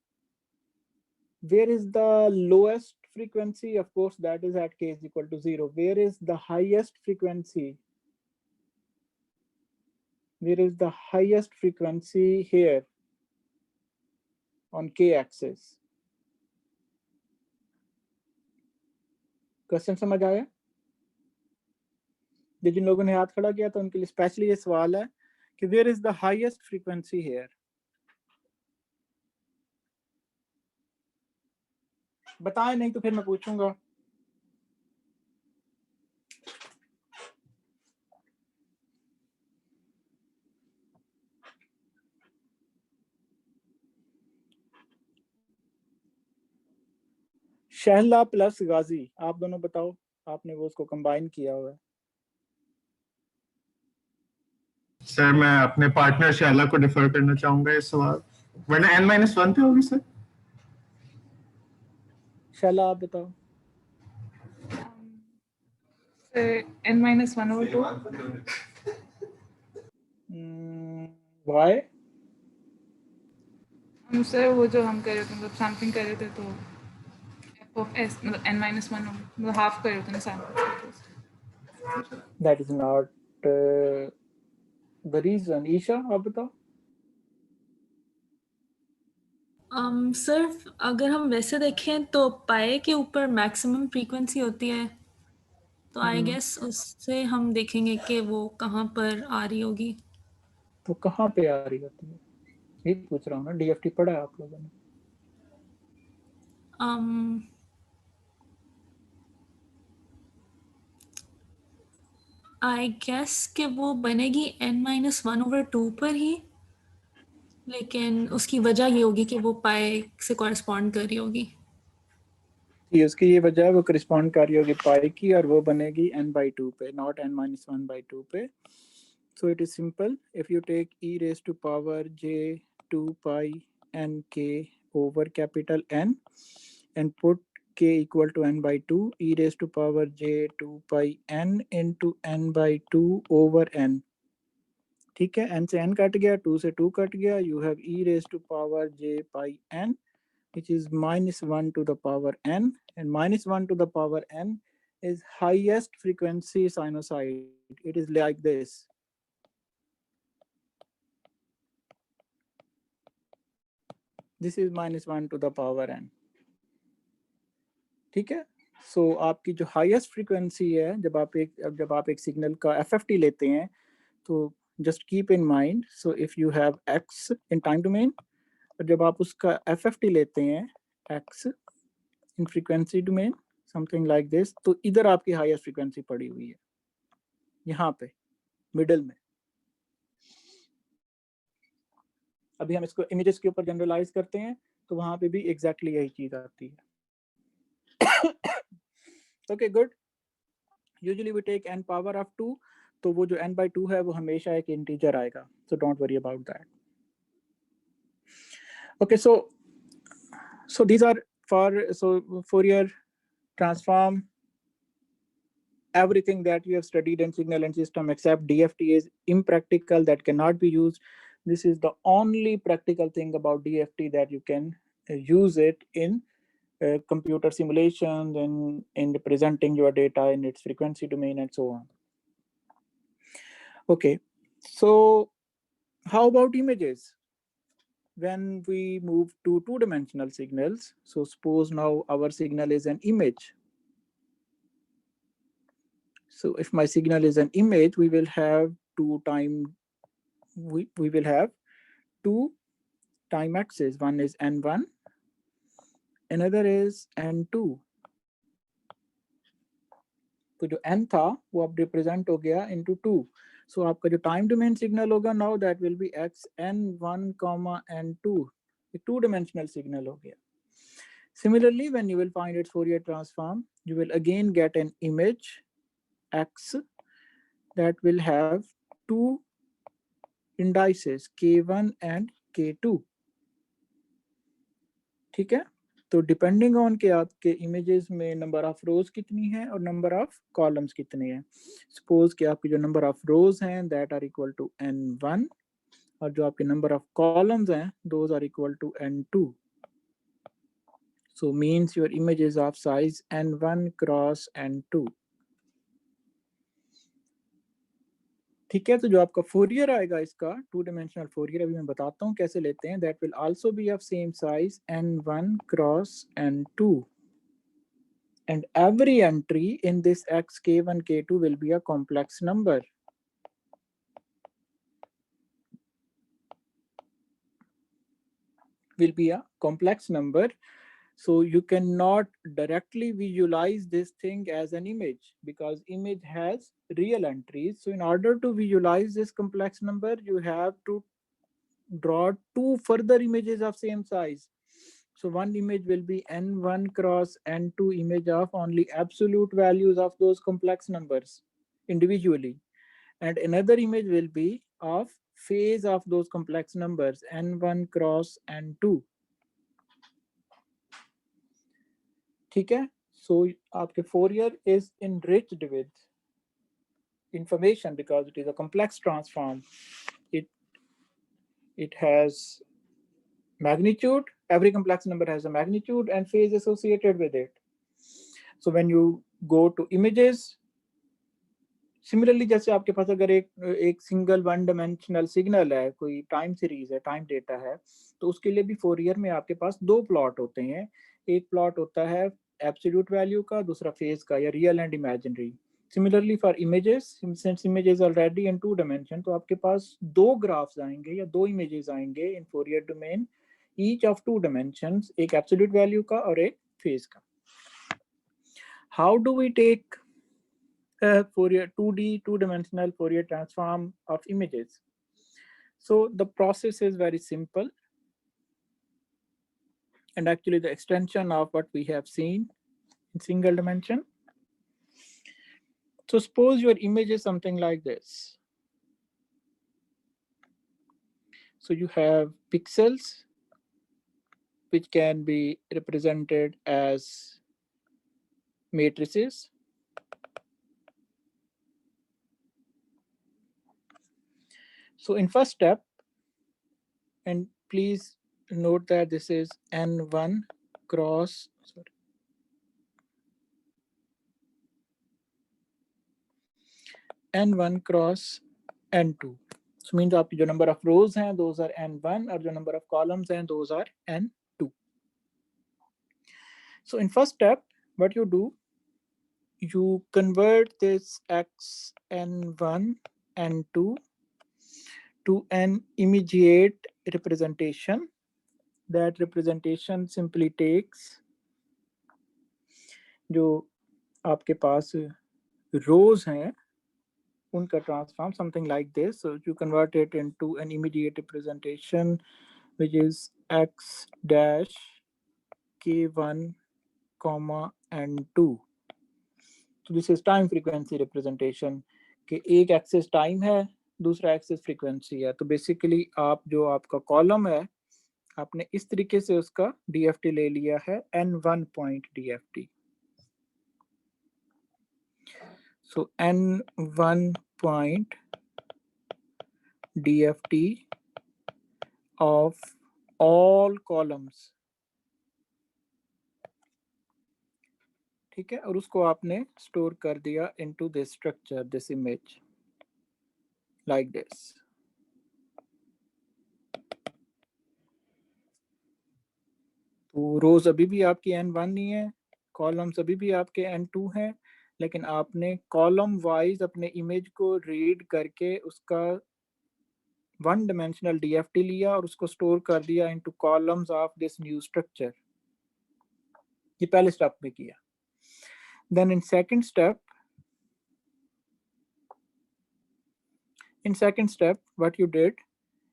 A: where is the lowest frequency? Of course that is at k is equal to 0. Where is the highest frequency? Where is the highest frequency here on k axis? Question समझ आया? जिन लोगों ने हाथ खड़ा किया था उनके लिए स्पेशली ये सवाल है कि where is the highest frequency here? बताएं, नहीं तो फिर मैं पूछूंगा. शहला प्लस गाजी, आप दोनों बताओ, आपने वो उसको कंबाइन किया हुआ है.
F: सर मैं अपने पार्टनर शैला को डिफर करना चाहूंगा इस सवाल, वरना n-1 पे होगी सर.
A: शहला आप बताओ.
G: n-1/2.
A: Why?
G: सर वो जो हम कर रहे थे मतलब सैम्पलिंग कर रहे थे तो f of s मतलब n-1 मतलब हाफ कर रहे थे ना sample.
A: That is not the reason. Isha आप बताओ.
D: सर अगर हम वैसे देखें तो पाए के ऊपर मैक्सिमम फ्रीक्वेंसी होती है, तो आई गेस उससे हम देखेंगे कि वो कहाँ पर आ रही होगी.
A: तो कहाँ पे आ रही होती है, ये पूछ रहा हूँ ना. डीएफटी पढ़ा है आप लोगों ने?
D: आई गेस कि वो बनेगी n-1/2 पर ही, लेकिन उसकी वजह ये होगी कि वो पाए से कॉरेस्पॉन्ड कर रही होगी.
A: ये उसकी ये वजह है, वो करिस्पॉन्ड कर रही होगी पाई की, और वो बनेगी n/2 पे, नॉट n-1/2 पे. So it is simple. If you take e raised to power j 2 pi n k over capital N and put k equal to n/2, e raised to power j 2 pi n into n/2 over n. ठीक है, n से n cut गया, 2 से 2 cut गया. You have e raised to power j pi n, which is -1 to the power n, and -1 to the power n is highest frequency sinusoid. It is like this. This is -1 to the power n. ठीक है. सो आपकी जो highest frequency है, जब आप एक signal का FFT लेते हैं, तो just keep in mind, so if you have x in time domain, और जब आप उसका एफएफटी लेते हैं x in frequency domain, something like this, तो इधर आपकी हाईएस्ट फ्रीक्वेंसी पड़ी हुई है, यहाँ पे मिडल में. अभी हम इसको इमेजेस के ऊपर जनरलाइज करते हैं, तो वहां पे भी एग्जैक्टली यही चीज आती है. Okay good. Usually we take n power of 2, तो वो जो n/2 है वो हमेशा एक इंटीजर आएगा, so don't worry about that. Okay, so these are for Fourier transform, everything that you have studied in signal and system except DFT is impractical, that cannot be used. This is the only practical thing about DFT that you can use it in computer simulations and in representing your data in its frequency domain and so on. Okay, so how about images? When we move to two-dimensional signals, so suppose now our signal is an image. So if my signal is an image, we will have two time axes. One is n1, another is n2. तो जो n था वो अब represent हो गया into 2. So आपका जो time domain signal होगा now that will be x n1, n2. ये two dimensional सिग्नल हो गया. Similarly, when you will find its Fourier transform, you will again get an image x that will have two indices k1 and k2. ठीक है. तो depending on के आपके images में number of रोज कितनी है और नंबर ऑफ कॉलम्स कितने हैं। सपोज कि आपके जो नंबर ऑफ रोज हैं that are equal to n1 और जो आपके नंबर ऑफ कॉलम्स हैं those are equal to n2। So means your images of size n1 cross n2। ठीक है, तो जो आपका फोरियर आएगा इसका टू डायमेंशनल फोरियर अभी मैं बताता हूँ कैसे लेते हैं। That will also be of same size n1 cross n2 and every entry in this x k1 k2 will be a complex number. Will be a complex number. So you cannot directly visualize this thing as an image because image has real entries. So in order to visualize this complex number, you have to draw two further images of same size. So one image will be n1 cross n2 image of only absolute values of those complex numbers individually. And another image will be of phase of those complex numbers n1 cross n2. ठीक है, so आपके Fourier is enriched with information because it is a complex transform. It has magnitude, every complex number has a magnitude and phase associated with it. So when you go to images, similarly जैसे आपके पास अगर एक single one dimensional signal है, कोई time series है, time data है, तो उसके लिए भी फोरियर में आपके पास दो प्लॉट होते हैं। एक प्लॉट होता है एब्सोल्यूट वैल्यू का, दूसरा फेज का या real and imaginary. Similarly for images, since images already in two dimension, तो आपके पास दो ग्राफ्स आएंगे या दो इमेजेस आएंगे in Fourier domain, each of two dimensions, एक एब्सोल्यूट वैल्यू का और एक फेज का। How do we take Fourier 2D two-dimensional Fourier transform of images? So the process is very simple and actually the extension of what we have seen in single dimension. So suppose your image is something like this. So you have pixels which can be represented as matrices. So in first step, and please note that this is n1 cross, n1 cross n2. So means आपकी जो number of rows हैं those are n1 और जो number of columns हैं those are n2. So in first step, what you do, you convert this x n1 n2 to an immediate representation. That representation simply takes जो आपके पास rows हैं उनका transform, something like this. So you convert it into an immediate representation which is x dash k1 comma n2. So this is time frequency representation कि एक axis time है, दूसरा axis frequency है। तो बेसिकली आप जो आपका कॉलम है आपने इस तरीके से उसका DFT ले लिया है n1 point DFT. So n1 point DFT of all columns. ठीक है, और उसको आपने स्टोर कर दिया into this structure, this image like this. तो रोज अभी भी आपकी n1 नहीं है, कॉलम्स अभी भी आपके n2 हैं, लेकिन आपने कॉलम वाइज अपने इमेज को रीड करके उसका वन डायमेंशनल DFT लिया और उसको स्टोर कर दिया into columns of this new structure. ये पहले स्टेप में किया। Then in second step what you did,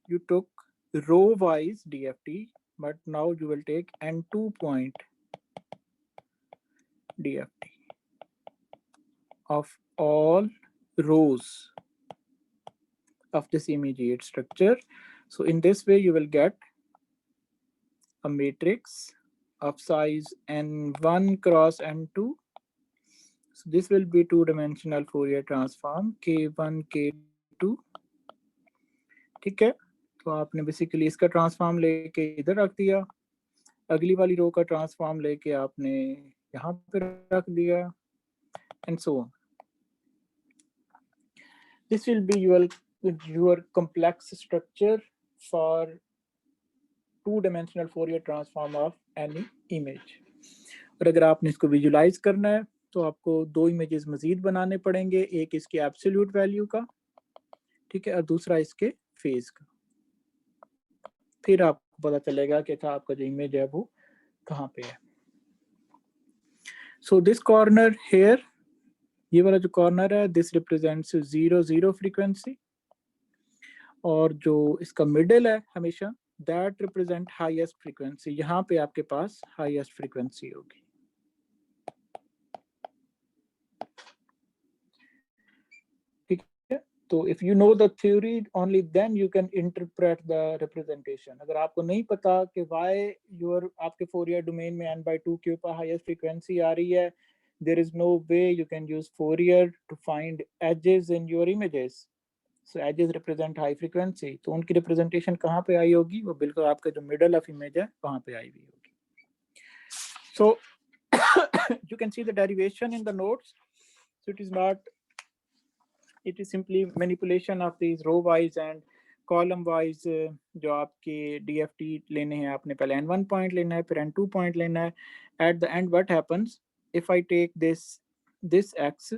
A: you took row wise DFT, but now you will take n2 point DFT of all rows of this immediate structure. So in this way you will get a matrix of size n1 cross n2. So this will be two-dimensional Fourier transform k1 k2. ठीक है, तो आपने basically इसका transform लेके इधर रख दिया, अगली वाली रो का ट्रांसफॉर्म लेके आपने यहाँ पे रख दिया, and so on. This will be your complex structure for two-dimensional Fourier transform of any image. और अगर आपने इसको विजुलाइज करना है तो आपको दो इमेजेस मजीद बनाने पड़ेंगे, एक इसके एब्सोल्यूट वैल्यू का, ठीक है, और दूसरा इसके फेज का. फिर आपको पता चलेगा कि था आपका जो इमेज है वो कहाँ पे है. सो दिस कॉर्नर हेयर, ये वाला जो कॉर्नर है, दिस रिप्रेजेंट्स 0 फ्रीक्वेंसी, और जो इसका मिडिल है हमेशा दैट रिप्रेजेंट हाईएस्ट फ्रीक्वेंसी. यहाँ पे आपके पास हाईएस्ट फ्रीक्वेंसी होगी. ठीक है, तो if you know the theory only then you can interpret the representation. अगर आपको नहीं पता कि व्हाई योर आपके फोरियर डोमेन में n/2 के ऊपर हाईएस्ट फ्रीक्वेंसी आ रही है, there is no way you can use Fourier to find edges in your images. So edges represent high frequency. तो उनकी रिप्रेजेंटेशन कहाँ पे आई होगी? वो बिल्कुल आपका जो मिडल ऑफ इमेज है वहाँ पे आई हुई होगी. So you can see the derivation in the notes. So it is simply manipulation of these row wise and column wise. जो आपके DFT लेने हैं, आपने पहले n1 पॉइंट लेना है, फिर n2 पॉइंट लेना है. At the end what happens? If I take this x,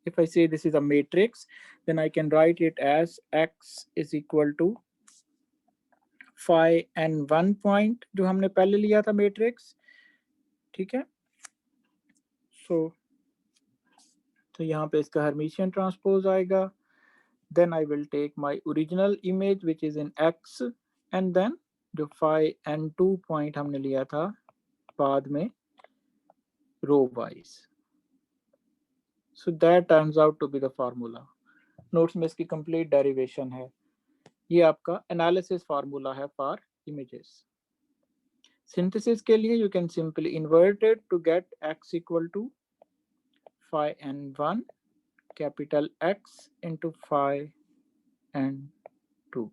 A: if I say this is a matrix, then I can write it as x is equal to phi n1 point जो हमने पहले लिया था matrix. ठीक है, तो यहाँ पे इसका Hermitian transpose आएगा. Then I will take my original image which is in x, and then जो phi n2 point हमने लिया था बाद में row wise. So that turns out to be the formula. Notes में इसकी complete derivation है. ये आपका analysis formula है for images. Synthesis के लिए you can simply invert it to get x equal to phi n1 capital X into phi n2.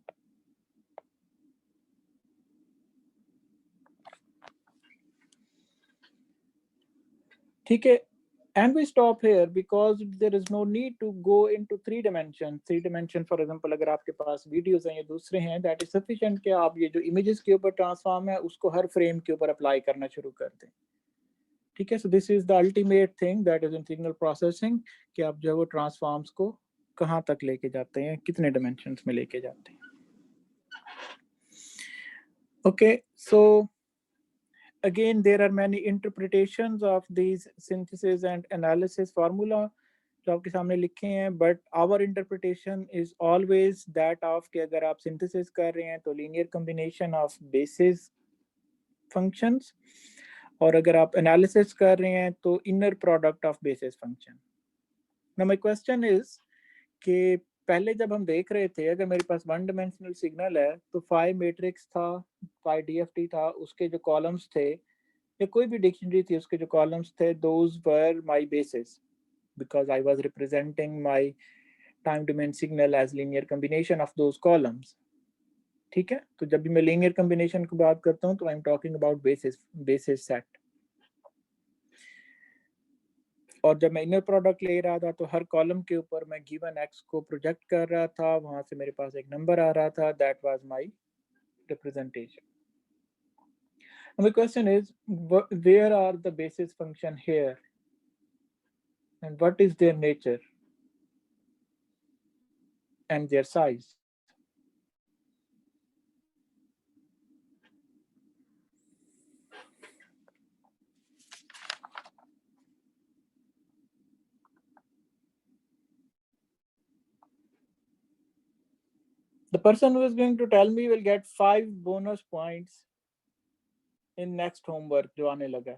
A: ठीक है, and we stop here because there is no need to go into three dimension. For example, अगर आपके पास videos हैं या दूसरे हैं, that is sufficient कि आप ये जो images के ऊपर ट्रांसफॉर्म है उसको हर फ्रेम के ऊपर अप्लाई करना शुरू कर दें. ठीक है, so this is the ultimate thing that is in signal processing कि आप जो वो ट्रांसफॉर्म्स को कहाँ तक लेके जाते हैं, कितने डिमेंशंस में लेके जाते हैं. Okay, so again there are many interpretations of these synthesis and analysis formula जो आपके सामने लिखे हैं, but our interpretation is always that of कि अगर आप synthesis कर रहे हैं तो linear combination of basis functions, और अगर आप analysis कर रहे हैं तो inner product of basis function. Now my question is कि पहले जब हम देख रहे थे, अगर मेरे पास वन डिमेंशनल सिग्नल है तो फाई मैट्रिक्स था, फाई DFT था, उसके जो कॉलम्स थे या कोई भी डिक्शनरी थी उसके जो कॉलम्स थे, those were my bases because I was representing my time domain signal as linear combination of those columns. ठीक है, तो जब भी मैं linear combination की बात करता हूँ तो I'm talking about basis set. और जब मैं इनर प्रोडक्ट ले रहा था तो हर कॉलम के ऊपर मैं गिवन x को प्रोजेक्ट कर रहा था, वहां से मेरे पास एक नंबर आ रहा था, that was my representation. My question is, where are the basis function here and what is their nature and their size? The person who is going to tell me will get 5 bonus points in next homework जो आने लगा.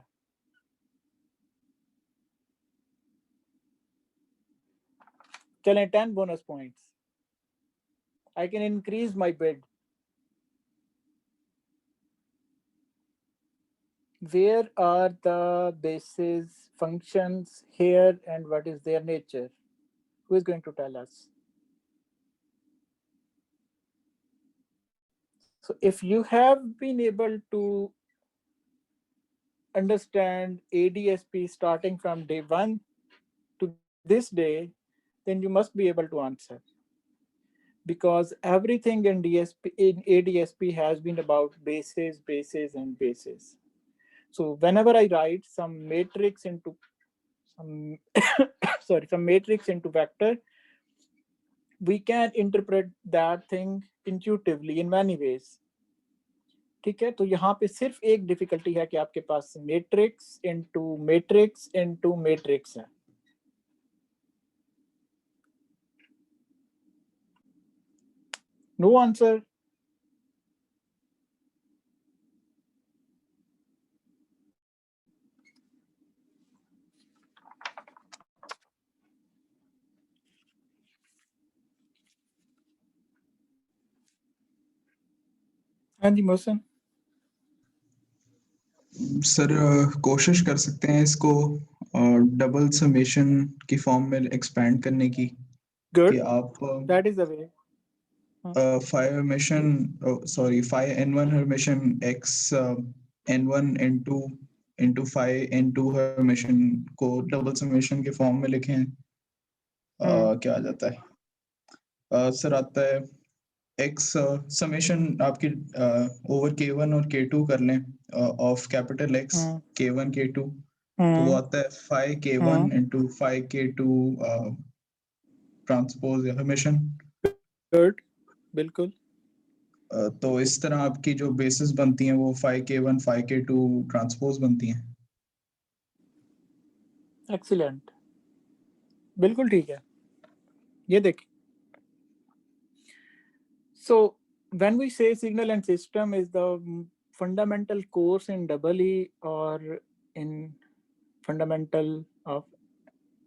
A: चलें 10 bonus points. I can increase my bid. where are the basis functions here and what is their nature? Who is going to tell us? So if you have been able to understand ADSP starting from day 1 to this day, then you must be able to answer. Because everything in ADSP has been about bases, bases, and bases. So whenever I write some matrix into some some matrix into vector, we can interpret that thing intuitively in many ways. ठीक है, तो यहाँ पे सिर्फ एक difficulty है कि आपके पास मैट्रिक्स इनटू मैट्रिक्स है. No answer. हाँ जी मोहसिन.
C: सर कोशिश कर सकते हैं इसको डबल समेशन की फॉर्म में एक्सपैंड करने की.
A: गुड,
C: कि आप
A: that is the way.
C: phi hermitian phi n1 hermitian x n1 into phi n2 hermitian को डबल समेशन के फॉर्म में लिखें. क्या आ जाता है सर? आता है x समेशन आपकी ओवर k1 और k2 कर लें of capital x k1 k2, तो वो आता है phi k1 into phi k2 transpose या हर्मिशन.
A: गुड, बिल्कुल.
C: तो इस तरह आपकी जो बेसिस बनती हैं वो phi k1 phi k2 transpose बनती हैं.
A: एक्सीलेंट, बिल्कुल ठीक है. ये देखिए, so when we say signal and system is the fundamental course in EE or in fundamental of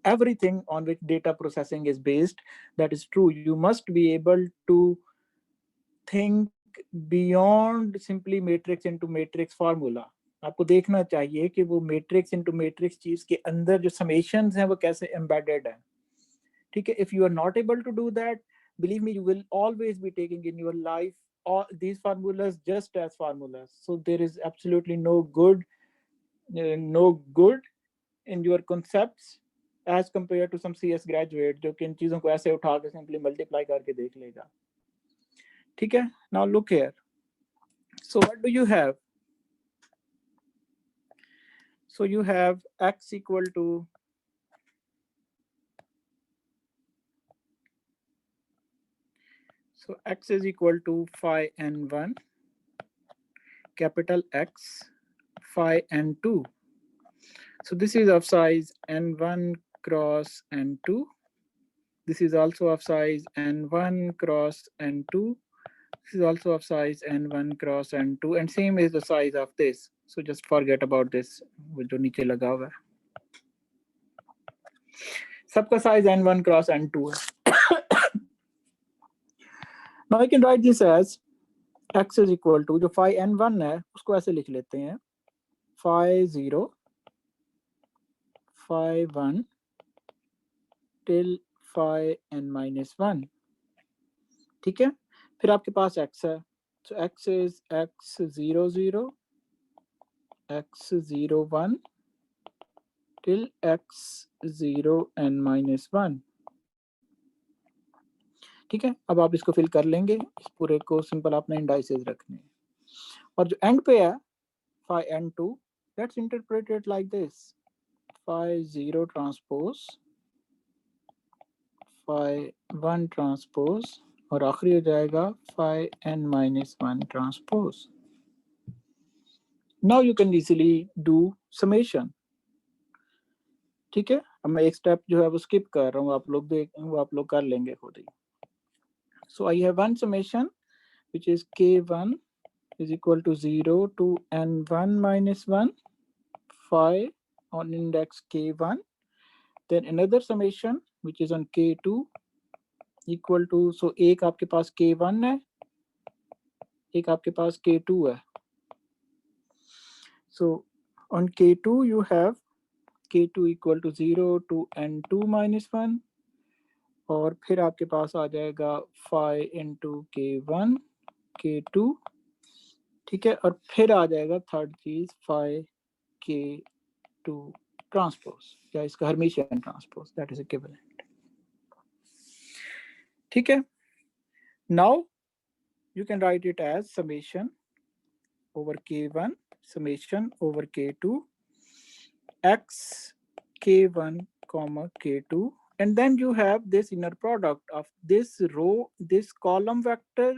A: everything on which data processing is based, that is true. You must be able to think beyond simply matrix into matrix formula. आपको देखना चाहिए कि वो matrix into matrix चीज के अंदर जो summations हैं वो कैसे embedded हैं. ठीक है, if you are not able to do that, believe me, you will always be taking in your life all these formulas just as formulas. So there is absolutely no good in your concepts as compared to some CS graduate जो कि इन चीजों को ऐसे उठा के simply multiply करके देख लेगा. ठीक है, now look here. So what do you have? So you have x equal to x is equal to phi n1 capital X phi n2. So this is of size n1 cross n2. This is also of size n1 cross n2. This is also of size n1 cross n2, and same is the size of this. So just forget about this. वो जो नीचे लगा हुआ है, सबका size n1 cross n2 है. Now I can write this as x is equal to जो phi n1 है उसको ऐसे लिख लेते हैं phi 0 phi 1 till phi n minus 1. ठीक है, फिर आपके पास x है. So x is x 0 0 x 0 1 till x 0 n minus 1. ठीक है, अब आप इसको फिल कर लेंगे. इस पूरे को सिंपल आपने इंडाइसेस रखने हैं. और जो एंड पे है phi n2, let's interpret it like this: phi 0 transpose phi 1 transpose और आखिरी हो जाएगा phi n minus 1 transpose. Now you can easily do summation. ठीक है, अब मैं एक स्टेप जो है वो स्किप कर रहा हूँ, आप लोग कर लेंगे खुद ही. So I have one summation which is k1 is equal to 0 to n1 minus 1 phi on index k1. Then another summation which is on k2 equal to, so एक आपके पास k1 है, एक आपके पास k2 है. So On K2 you have K2 equal to 0 to N2 minus 1 और फिर आपके पास आ जाएगा phi into K1 K2, ठीक है, और फिर आ जाएगा थर्ड चीज phi K2 ट्रांसपोज या इसका Hermitian transpose, that is equivalent, ठीक है. Now you can write it as summation over K1 summation over K2 x K1 comma K2, and then you have this inner product of this row, this column vector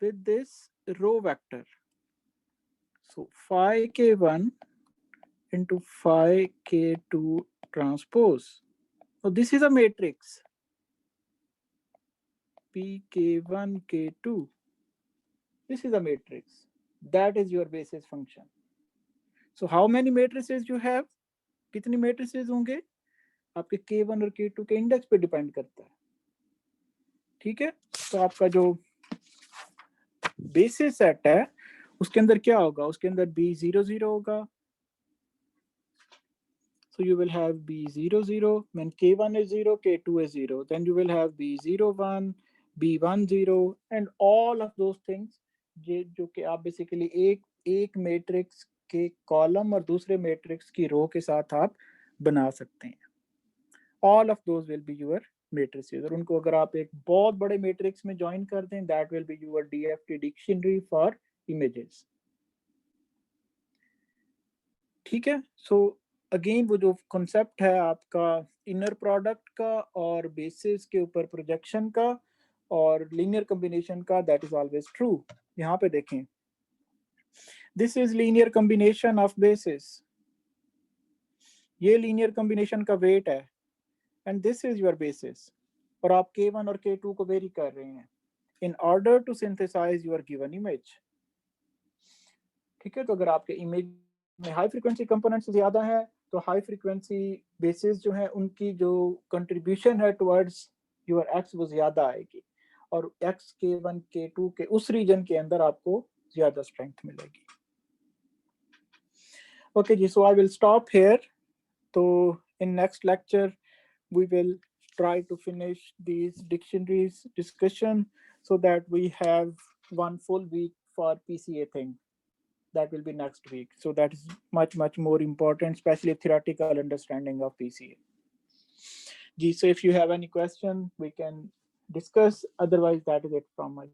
A: with this row vector. So phi K1 into phi K2 transpose. So this is a matrix PK1 K2. This is a matrix. That is your basis function. So how many matrices you have? कितनी matrices होंगे? आपके K1 और K2 के index पे depend करता है, ठीक है. तो आपका जो बेसिस सेट है उसके अंदर क्या होगा? उसके अंदर B00 होगा. So you will have B00 when K1 is 0, K2 is 0. Then you will have B01, B10 and all of those things जो कि आप बेसिकली एक मैट्रिक्स के कॉलम और दूसरे मैट्रिक्स की रो के साथ आप बना सकते हैं. All of those will be your matrices और उनको अगर आप एक बहुत बड़े मैट्रिक्स में ज्वाइन कर दें, that will be your DFT dictionary for images, ठीक है. So अगेन वो जो कॉन्सेप्ट है आपका इनर प्रोडक्ट का और बेसिस के ऊपर प्रोजेक्शन का और लीनियर कॉम्बिनेशन का, दैट इज ऑलवेज ट्रू. यहाँ पे देखें, this is linear combination of basis, ये लीनियर कॉम्बिनेशन का वेट है and this is your basis और आप K1 और K2 को वेरी कर रहे हैं in order to synthesize your given image, ठीक है. तो अगर आपके इमेज में हाई फ्रीक्वेंसी कंपोनेंट्स ज्यादा है तो हाई फ्रीक्वेंसी बेसिस जो है उनकी जो कंट्रीब्यूशन है टुवर्ड्स योर एक्स वो ज्यादा आएगी और एक्स K1 K2 के उस रीजन के अंदर आपको ज्यादा स्ट्रेंथ मिलेगी. ओके जी, so I will stop here. तो in next lecture we will try to finish these dictionaries discussion so that we have one full week for PCA thing. That will be next week. So that is much more important, especially theoretical understanding of PCA. So if you have any question, we can discuss. Otherwise, that is it from my